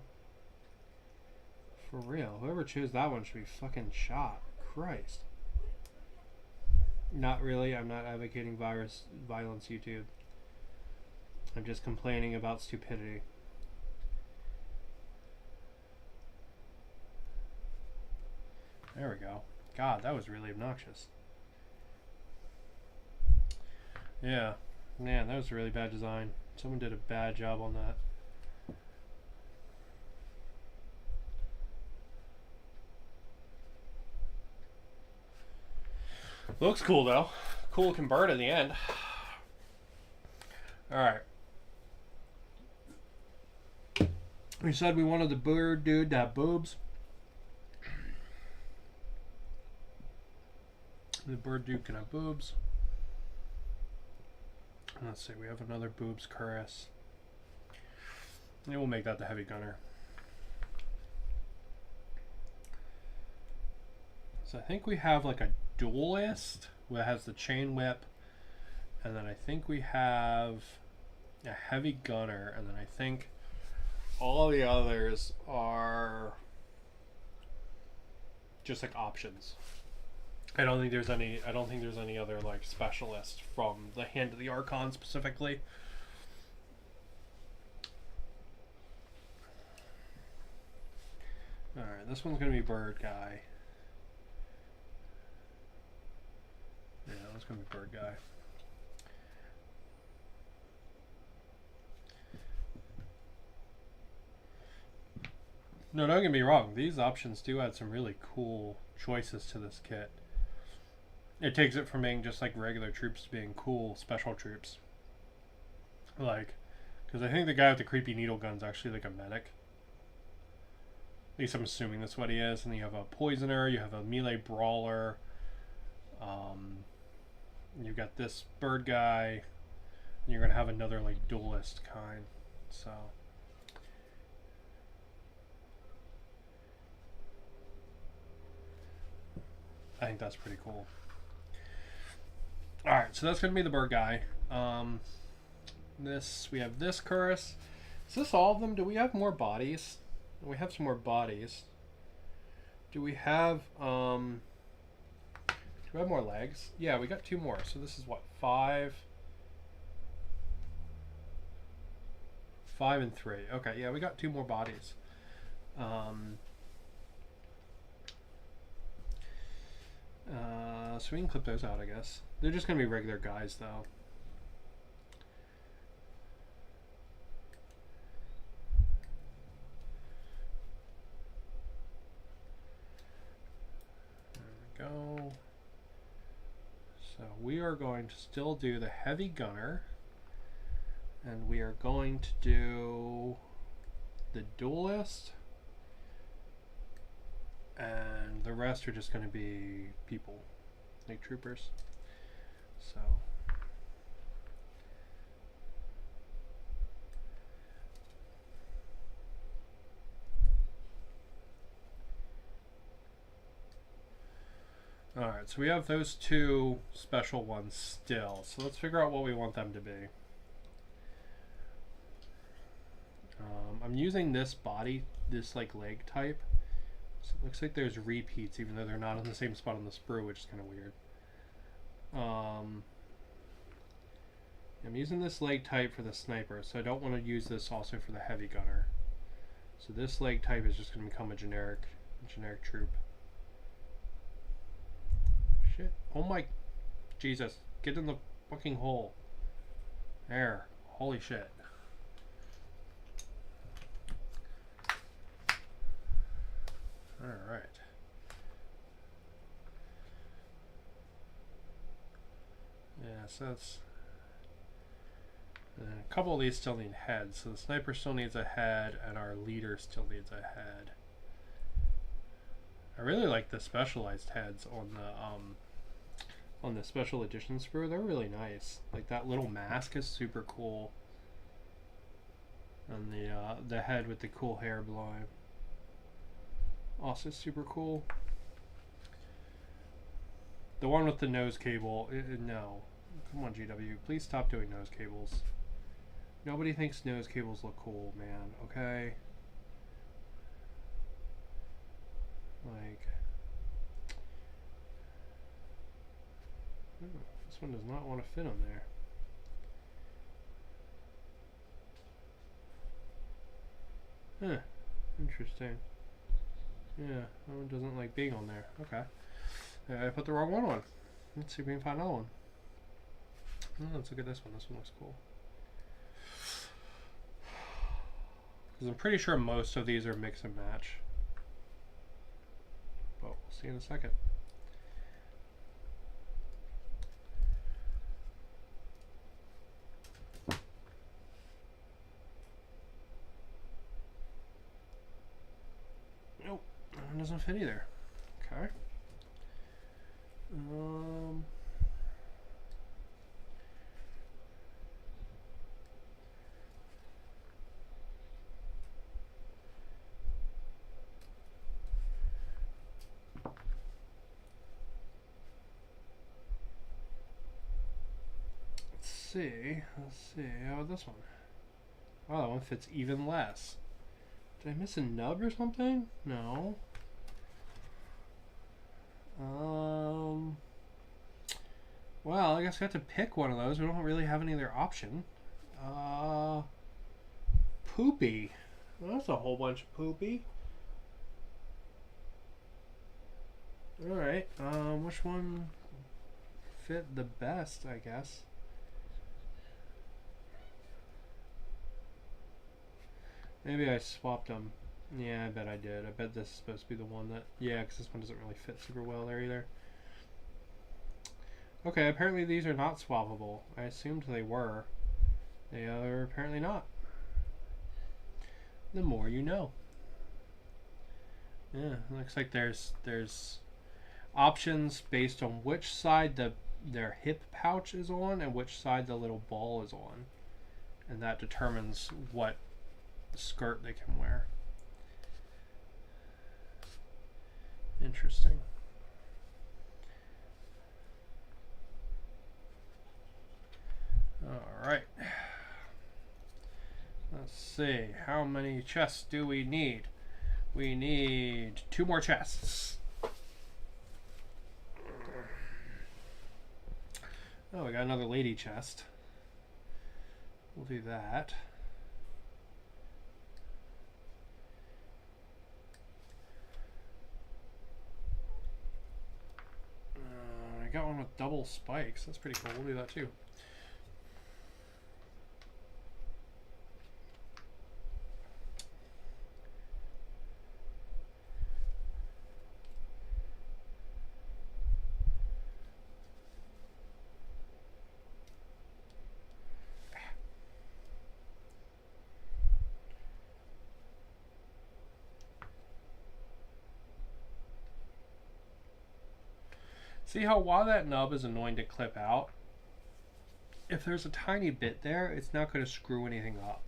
For real. Whoever chose that one should be fucking shot. Christ. Not really. I'm not advocating violence, YouTube. I'm just complaining about stupidity. There we go. God, that was really obnoxious. Yeah. Man, that was a really bad design. Someone did a bad job on that. Looks cool though. Cool looking bird at the end. Alright. We said we wanted the bird dude to have boobs. The bird dude can have boobs. Let's see, we have another boobs cuirass. And we'll make that the heavy gunner. So I think we have like a duelist that has the chain whip, and then I think we have a heavy gunner, and then I think all the others are just like options. I don't think there's any other like specialist from the Hand of the Archon specifically. Alright, this one's gonna be bird guy. Yeah, that's gonna be bird guy. No, don't get me wrong. These options do add some really cool choices to this kit. It takes it from being just like regular troops to being cool special troops. Like, because I think the guy with the creepy needle gun's actually like a medic. At least I'm assuming that's what he is. And then you have a poisoner, you have a melee brawler. You've got this bird guy. And you're gonna have another like duelist kind. So. I think that's pretty cool. Alright, so that's going to be the bird guy. We have this cuirass. Is this all of them? Do we have more bodies? We have some more bodies. Do we have more legs? Yeah, we got 2 more. So this is what, 5? 5 and 3. Okay, yeah, we got 2 more bodies. So we can clip those out, I guess. They're just going to be regular guys, though. There we go. So we are going to still do the heavy gunner. And we are going to do the duelist. And the rest are just going to be people, like troopers. So. Alright, so we have those 2 special ones still. So let's figure out what we want them to be. I'm using this body, this like leg type. So it looks like there's repeats, even though they're not on the same spot on the sprue, which is kind of weird. I'm using this leg type for the sniper, so I don't want to use this also for the heavy gunner. So this leg type is just going to become a generic troop. Shit. Oh my... Jesus. Get in the fucking hole. There. Holy shit. All right. Yeah, so it's a couple of these still need heads. So the sniper still needs a head, and our leader still needs a head. I really like the specialized heads on the special edition sprue. They're really nice. Like that little mask is super cool. And the head with the cool hair blowing, also super cool. The one with the nose cable, no. Come on, GW, please stop doing nose cables. Nobody thinks nose cables look cool, man, okay? Like, this one does not want to fit on there. Huh, interesting. Yeah, that one doesn't like being on there. Okay. I put the wrong one on. Let's see if we can find another one. Oh, let's look at this one. This one looks cool. Because I'm pretty sure most of these are mix and match. But we'll see in a second. Nope, that one doesn't fit either. Okay. Let's see, how about this one? Oh, that one fits even less. Did I miss a nub or something? No. Well, I guess we have to pick one of those. We don't really have any other option. Poopy. Well, that's a whole bunch of poopy. Alright, which one fit the best, I guess? Maybe I swapped them. Yeah, I bet I did. I bet this is supposed to be the one that... Yeah, because this one doesn't really fit super well there either. Okay, apparently these are not swappable. I assumed they were. They are apparently not. The more you know. Yeah, looks like there's options based on which side their hip pouch is on and which side the little ball is on. And that determines what skirt they can wear. Interesting. All right. Let's see. How many chests do we need? We need 2 more chests. Oh, we got another lady chest. We'll do that. I got one with double spikes. That's pretty cool. We'll do that too. See how while that nub is annoying to clip out, if there's a tiny bit there, it's not going to screw anything up.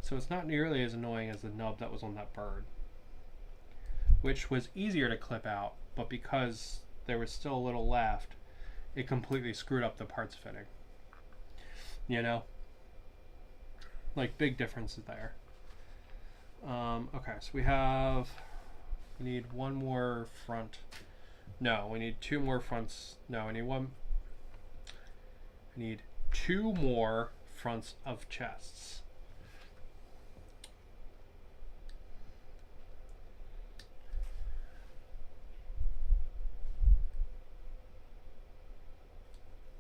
So it's not nearly as annoying as the nub that was on that bird, which was easier to clip out, but because there was still a little left, it completely screwed up the parts fitting. You know? Like, big differences there. Okay, so we need one more front. No, we need 2 more fronts. No, we need one. We need 2 more fronts of chests.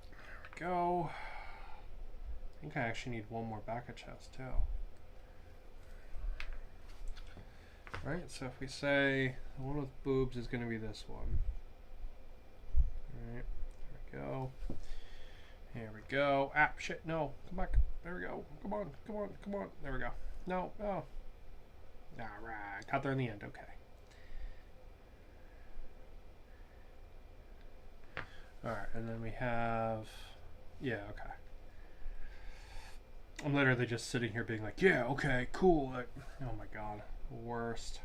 There we go. I think I actually need 1 more back of chest too. Alright, so if we say the one with boobs is going to be this one. Alright, there we go. Here we go. Ah, shit, no. Come back. There we go. Come on, come on, come on. There we go. No, oh. Alright, got there in the end. Okay. Alright, and then we have... Yeah, okay. I'm literally just sitting here being like, yeah, okay, cool. Like, oh my god. Worst.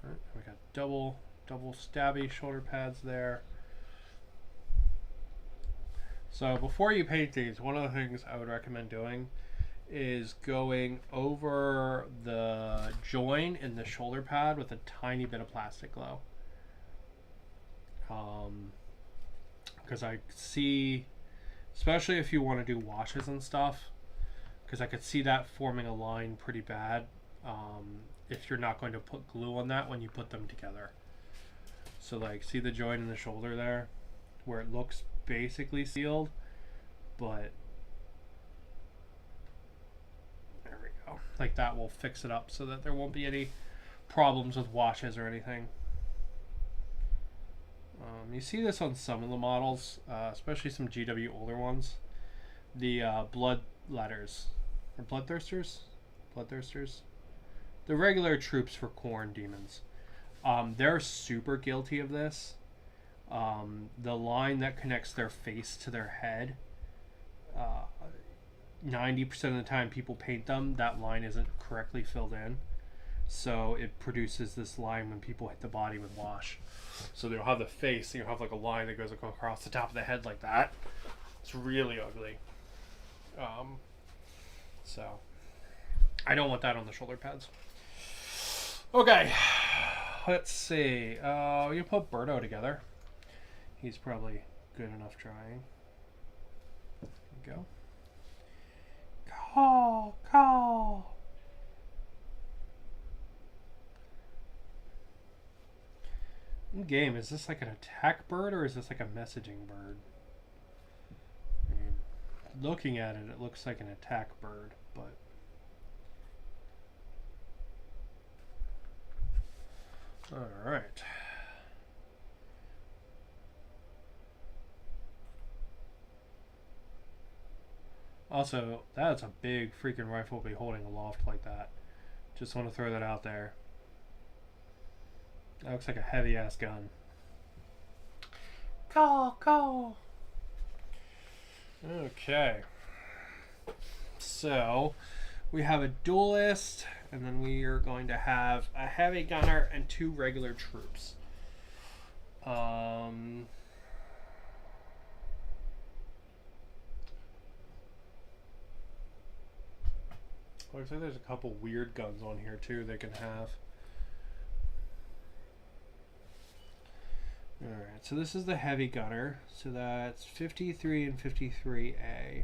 Alright, we got double stabby shoulder pads there. So before you paint these, one of the things I would recommend doing is going over the join in the shoulder pad with a tiny bit of plastic glue. Because I see, especially if you want to do washes and stuff, because I could see that forming a line pretty bad if you're not going to put glue on that when you put them together. So like, see the joint in the shoulder there where it looks basically sealed, but there we go. Like that will fix it up so that there won't be any problems with washes or anything. You see this on some of the models, especially some GW older ones. The blood letters, or bloodthirsters? Bloodthirsters? The regular troops for Khorne demons. They're super guilty of this. The line that connects their face to their head, 90% of the time people paint them, that line isn't correctly filled in. So it produces this line when people hit the body with wash. So they'll have the face, and you'll have like a line that goes across the top of the head like that. It's really ugly. So I don't want that on the shoulder pads. Okay, let's see. We can put Birdo together. He's probably good enough trying. There we go. Call. In game, is this like an attack bird or is this like a messaging bird? I mean, looking at it, it looks like an attack bird, but all right. Also, that's a big freaking rifle to be holding aloft like that. Just want to throw that out there. That looks like a heavy ass gun. Call. Okay. So we have a duelist, and then we are going to have a heavy gunner and 2 regular troops. Looks like there's a couple weird guns on here too they can have. Alright, so this is the heavy gunner. So that's 53 and 53A.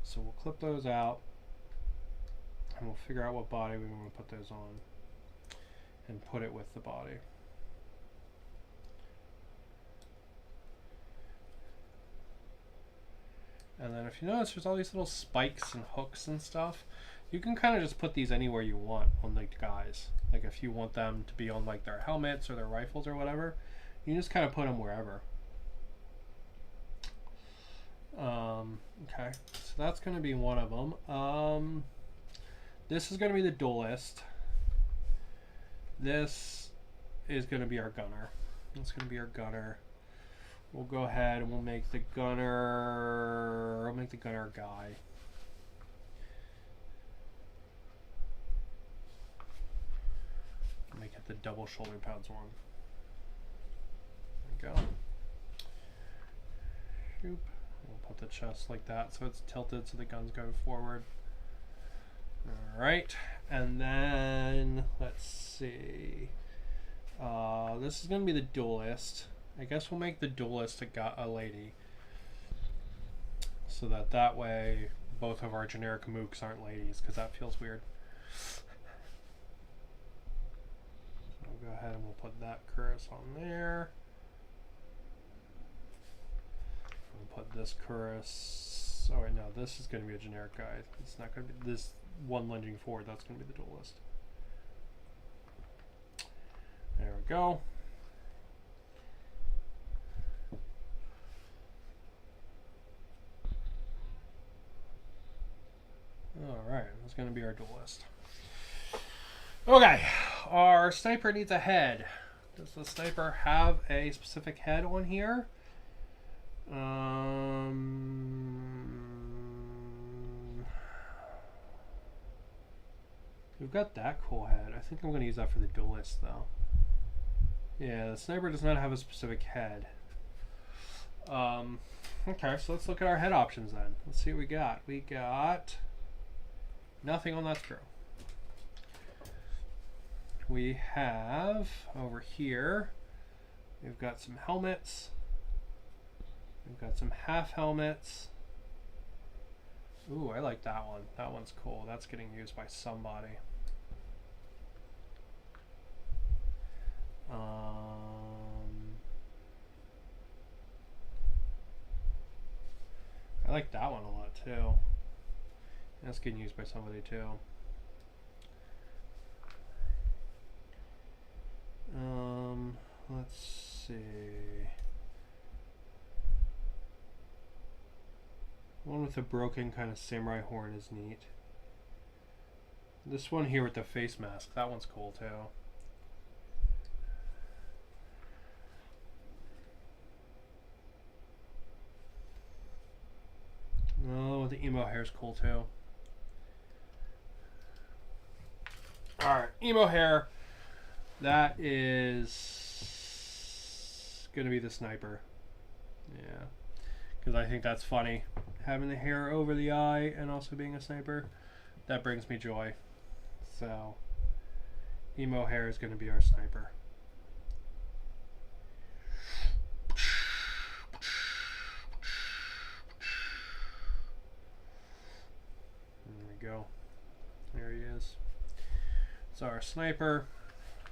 So we'll clip those out and we'll figure out what body we want to put those on and put it with the body. And then if you notice, there's all these little spikes and hooks and stuff. You can kind of just put these anywhere you want on the guys. Like if you want them to be on like their helmets or their rifles or whatever, you can just kind of put them wherever. Okay, so that's going to be one of them. This is going to be the duelist. This is going to be our gunner. That's going to be our gunner. We'll go ahead and we'll make the gunner. I'll make the gunner a guy. Make it the double shoulder pads one. There we go. Shoop. We'll put the chest like that so it's tilted so the gun's going forward. Alright, and then let's see. This is going to be the duelist. I guess we'll make the duelist a lady. So that way both of our generic mooks aren't ladies, because that feels weird. So we'll go ahead and we'll put that cuirass on there. We'll put this cuirass duelists. Oh wait, no, this is going to be a generic guy. It's not going to be this one lunging forward. That's going to be the duelist. There we go. Alright, that's going to be our duelist. Okay, our sniper needs a head. Does the sniper have a specific head on here? We've got that cool head. I think I'm going to use that for the duelist, though. Yeah, the sniper does not have a specific head. Okay, so let's look at our head options then. Let's see what we got. We got nothing on that screw. We have over here, we've got some helmets. We've got some half helmets. Ooh, I like that one. That one's cool. That's getting used by somebody. I like that one a lot too. That's getting used by somebody too. Let's see. One with a broken kind of samurai horn is neat. This one here with the face mask, that one's cool too. Oh, the emo hair is cool too. Alright, emo hair. That is going to be the sniper. Yeah. Because I think that's funny. Having the hair over the eye and also being a sniper. That brings me joy. So, emo hair is going to be our sniper. There we go. There he is. So our sniper.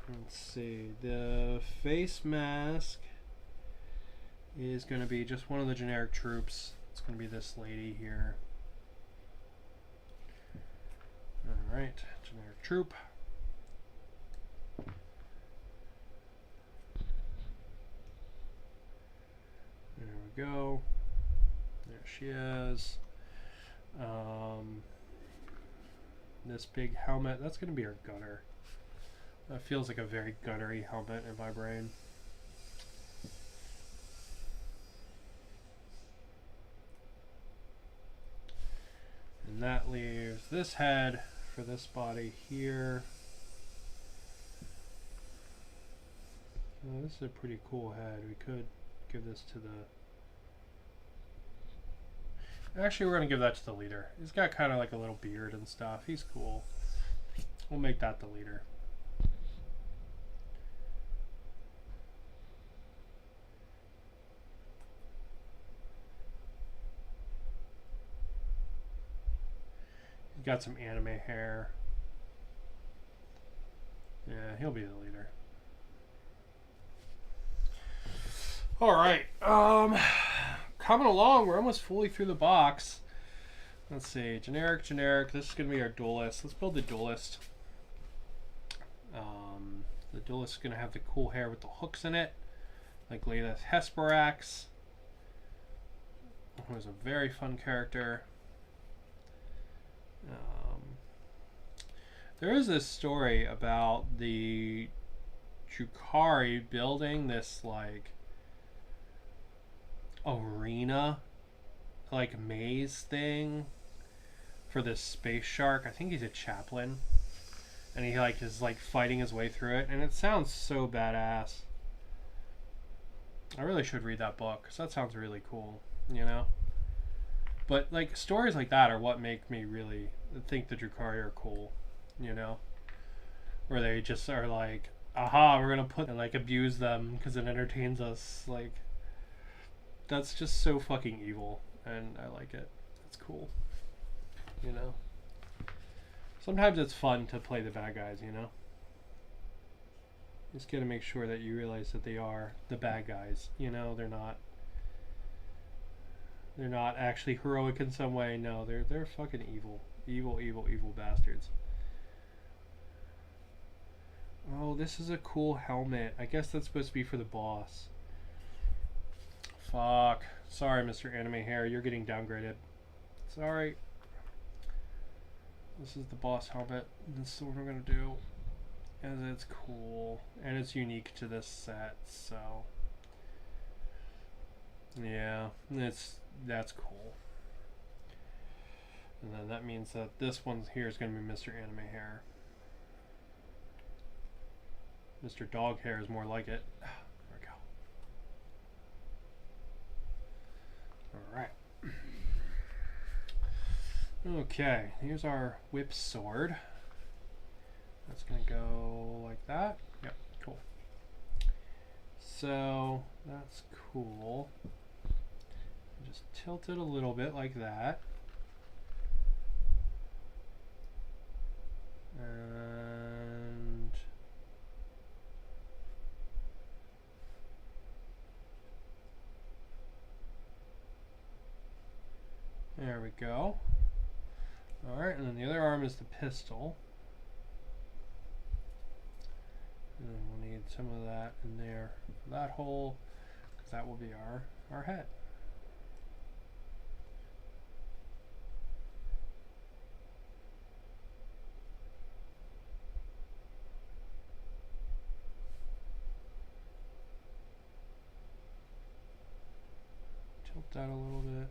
Let's see. The face mask is going to be just one of the generic troops. It's going to be this lady here. Alright, generic troop. There we go. There she is. This big helmet, that's going to be our gunner. That feels like a very gunnery helmet in my brain. And that leaves this head for this body here. Oh, this is a pretty cool head. We could give this to the... Actually, we're going to give that to the leader. He's got kind of like a little beard and stuff. He's cool. We'll make that the leader. He's got some anime hair. Yeah, he'll be the leader. All right. Coming along, we're almost fully through the box. Let's see, generic. This is going to be our duelist. Let's build the duelist. The duelist is going to have the cool hair with the hooks in it, like Layla Hesperax, who is a very fun character. There is this story about the Drukhari building this like arena, like maze thing for this space shark. I think he's a chaplain, and he like is like fighting his way through it, and it sounds so badass. I really should read that book because that sounds really cool, you know. But like stories like that are what make me really think the Drukhari are cool, you know, where they just are like, aha, we're gonna put and like abuse them because it entertains us. Like, that's just so fucking evil, and I like it. It's cool, you know. Sometimes it's fun to play the bad guys, you know. You just gotta make sure that you realize that they are the bad guys, you know. They're not They're not actually heroic in some way. No, they're fucking evil. Evil, evil, evil bastards. Oh, this is a cool helmet. I guess that's supposed to be for the boss. Fuck. Sorry, Mr. Anime Hair. You're getting downgraded. Sorry. This is the boss helmet. This is what we're going to do. And it's cool. And it's unique to this set, so... yeah, that's cool. And then that means that this one here is going to be Mr. Anime Hair. Mr. Dog Hair is more like it. There we go. Alright. Okay, here's our whip sword. That's going to go like that. Yep, cool. So, that's cool. Just tilt it a little bit like that. And there we go. Alright, and then the other arm is the pistol. And then we'll need some of that in there for that hole, because that will be our head. Tilt that a little bit.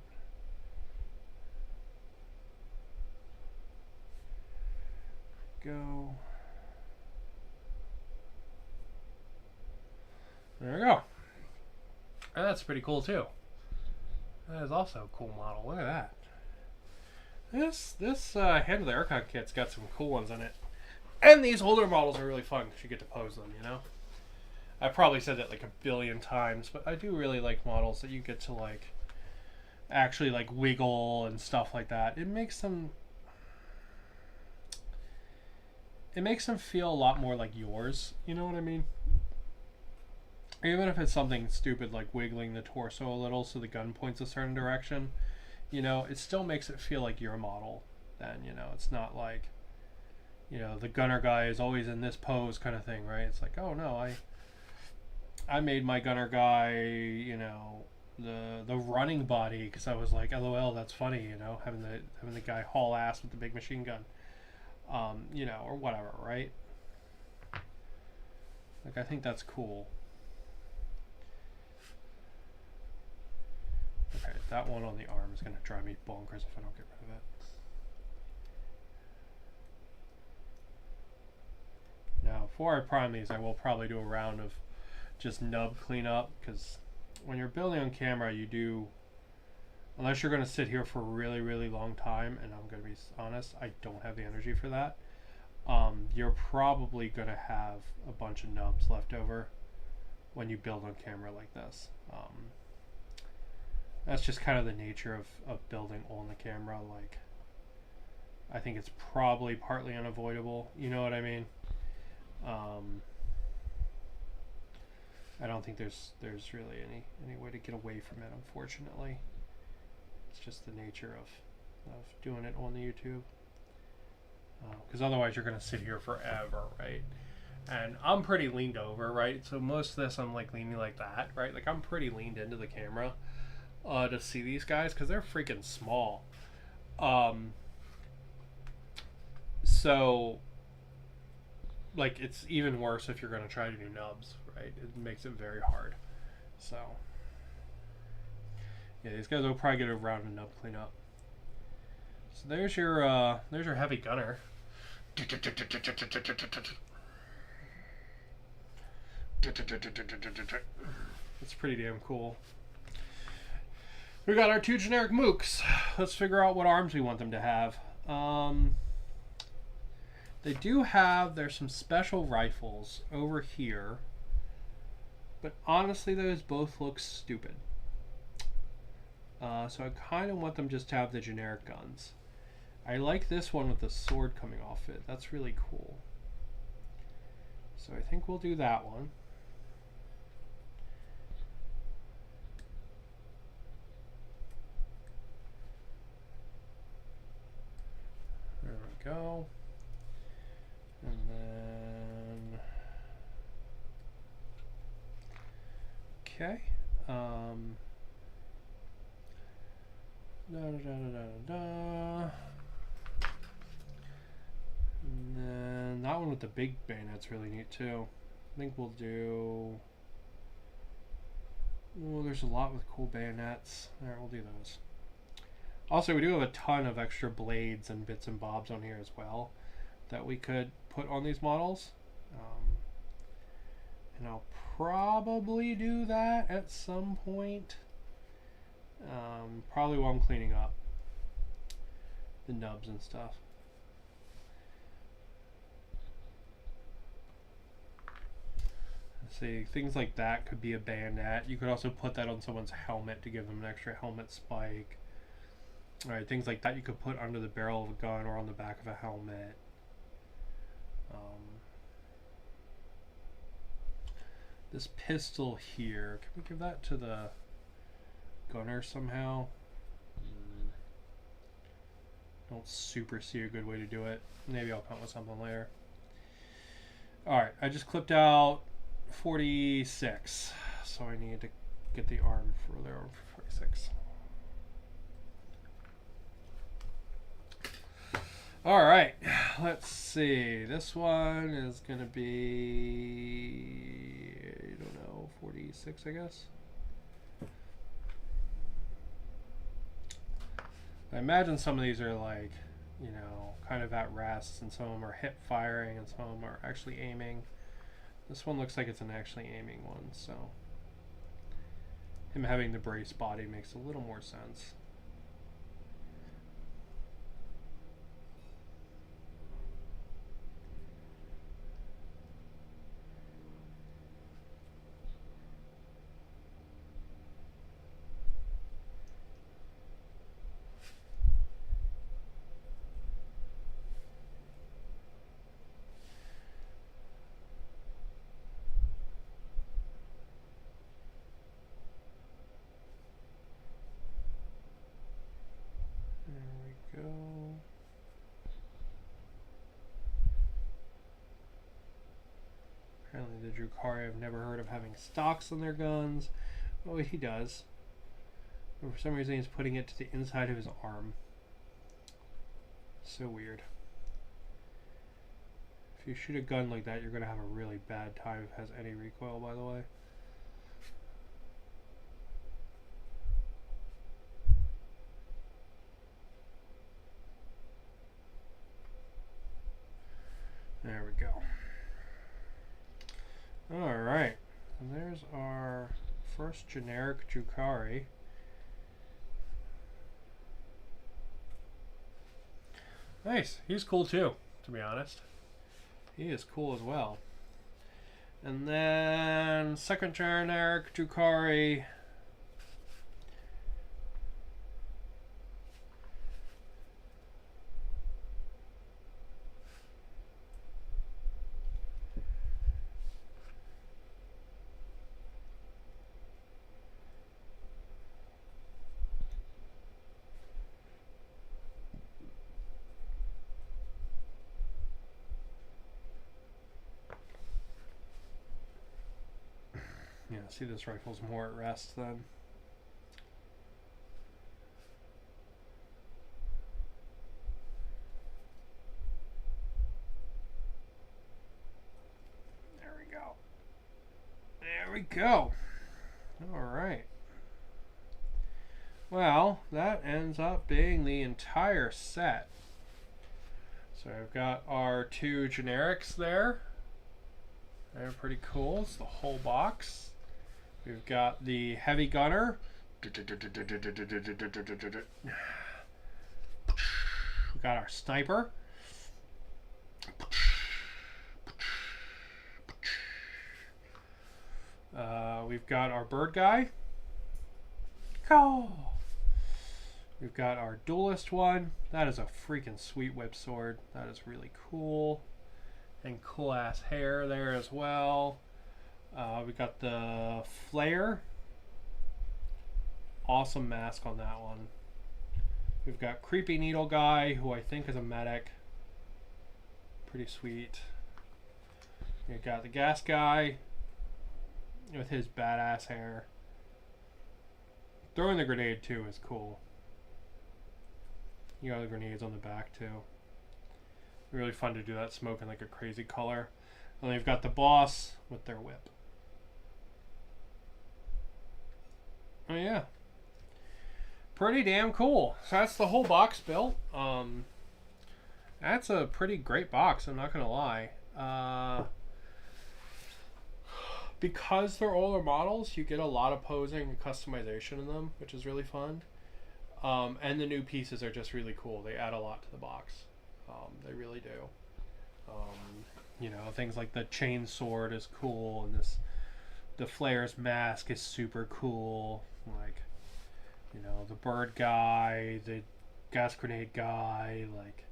Go. There we go. And that's pretty cool too. That is also a cool model. Look at that. This Hand of the Archon kit's got some cool ones in it. And these older models are really fun because you get to pose them, you know? I probably said that like a billion times, but I do really like models that you get to like actually like wiggle and stuff like that. It makes them feel a lot more like yours, you know what I mean? Even if it's something stupid like wiggling the torso a little so the gun points a certain direction, you know, it still makes it feel like your model then, you know? It's not like, you know, the gunner guy is always in this pose kind of thing, right? It's like, oh no, I made my gunner guy, you know, the running body because I was like, LOL, that's funny, you know, having the guy haul ass with the big machine gun. You know, or whatever, right? Like, I think that's cool. Okay, that one on the arm is going to drive me bonkers if I don't get rid of it. Now, before I prime these, I will probably do a round of just nub cleanup, because when you're building on camera, you do... unless you're going to sit here for a really, really long time, and I'm going to be honest, I don't have the energy for that, you're probably going to have a bunch of nubs left over when you build on camera like this. That's just kind of the nature of building on the camera. Like, I think it's probably partly unavoidable, you know what I mean? I don't think there's really any way to get away from it, unfortunately. It's just the nature of doing it on the YouTube. Because otherwise you're going to sit here forever, right? And I'm pretty leaned over, right? So most of this I'm like leaning like that, right? Like I'm pretty leaned into the camera to see these guys because they're freaking small. So like it's even worse if you're going to try to do nubs, right? It makes it very hard. So yeah, these guys will probably get a round of nub cleanup. So there's your heavy gunner. It's pretty damn cool. We got our two generic mooks. Let's figure out what arms we want them to have. They do have, there's some special rifles over here, but honestly those both look stupid. So I kind of want them just to have the generic guns. I like this one with the sword coming off it. That's really cool. So I think we'll do that one. go. And then okay. And then that one with the big bayonet's really neat too. I think we'll do. Oh, there's a lot with cool bayonets. Alright, we'll do those. Also, we do have a ton of extra blades and bits and bobs on here as well that we could put on these models. And I'll probably do that at some point. Probably while I'm cleaning up the nubs and stuff. Let's see, things like that could be a bayonet. You could also put that on someone's helmet to give them an extra helmet spike. Alright, things like that you could put under the barrel of a gun or on the back of a helmet. This pistol here, can we give that to the gunner somehow? Don't super see a good way to do it. Maybe I'll come up with something later. Alright, I just clipped out 46, so I need to get the arm for there for 46. Alright, let's see. This one is going to be, I don't know, 46, I guess. I imagine some of these are like, you know, kind of at rest, and some of them are hip firing, and some of them are actually aiming. This one looks like it's an actually aiming one, so him having the brace body makes a little more sense. Apparently the drukhari I've never heard of having stocks on their guns. Oh, he does. But for some reason he's putting it to the inside of his arm. So weird. If you shoot a gun like that, you're going to have a really bad time if it has any recoil, by the way. There we go. Alright, and there's our first generic drukhari. Nice, he's cool too, to be honest. He is cool as well. And then second generic drukhari. Yeah, see, this rifle's more at rest then. There we go. There we go. All right. Well, that ends up being the entire set. So I've got our two generics there. They're pretty cool. It's the whole box. We've got the heavy gunner. We got our sniper. We've got our bird guy. Go. We've got our duelist one. That is a freaking sweet whip sword. That is really cool. And cool ass hair there as well. We got the flare. Awesome mask on that one. We've got creepy needle guy, who I think is a medic. Pretty sweet. You got the gas guy with his badass hair. Throwing the grenade too is cool. You got the grenades on the back too. Really fun to do that smoke in like a crazy color. And then you've got the boss with their whip. Oh yeah. Pretty damn cool. So that's the whole box built. That's a pretty great box, I'm not gonna lie. Because they're older models, you get a lot of posing and customization in them, which is really fun. And the new pieces are just really cool. They add a lot to the box. They really do. You know, things like the chain sword is cool, and the Flare's mask is super cool. Like, you know, the bird guy, the gas grenade guy, like,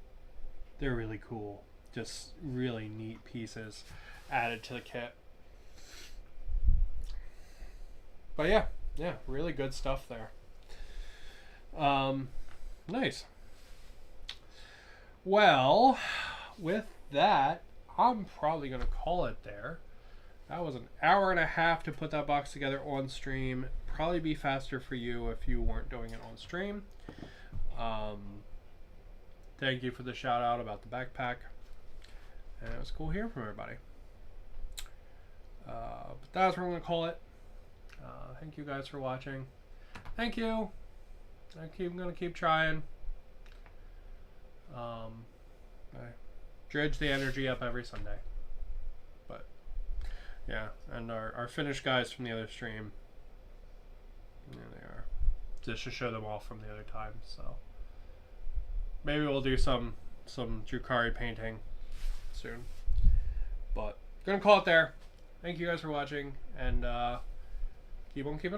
they're really cool. Just really neat pieces added to the kit. But yeah, really good stuff there. Nice. Well, with that, I'm probably going to call it there. That was an hour and a half to put that box together on stream. Probably be faster for you if you weren't doing it on stream. Thank you for the shout out about the backpack. And it was cool hearing from everybody. But that's what we're going to call it. Thank you guys for watching. Thank you. I'm going to keep trying. I dredge the energy up every Sunday. But yeah, and our finished guys from the other stream, there they are. Just to show them all from the other time. So maybe we'll do some drukhari painting soon. But gonna call it there. Thank you guys for watching, and keep on keeping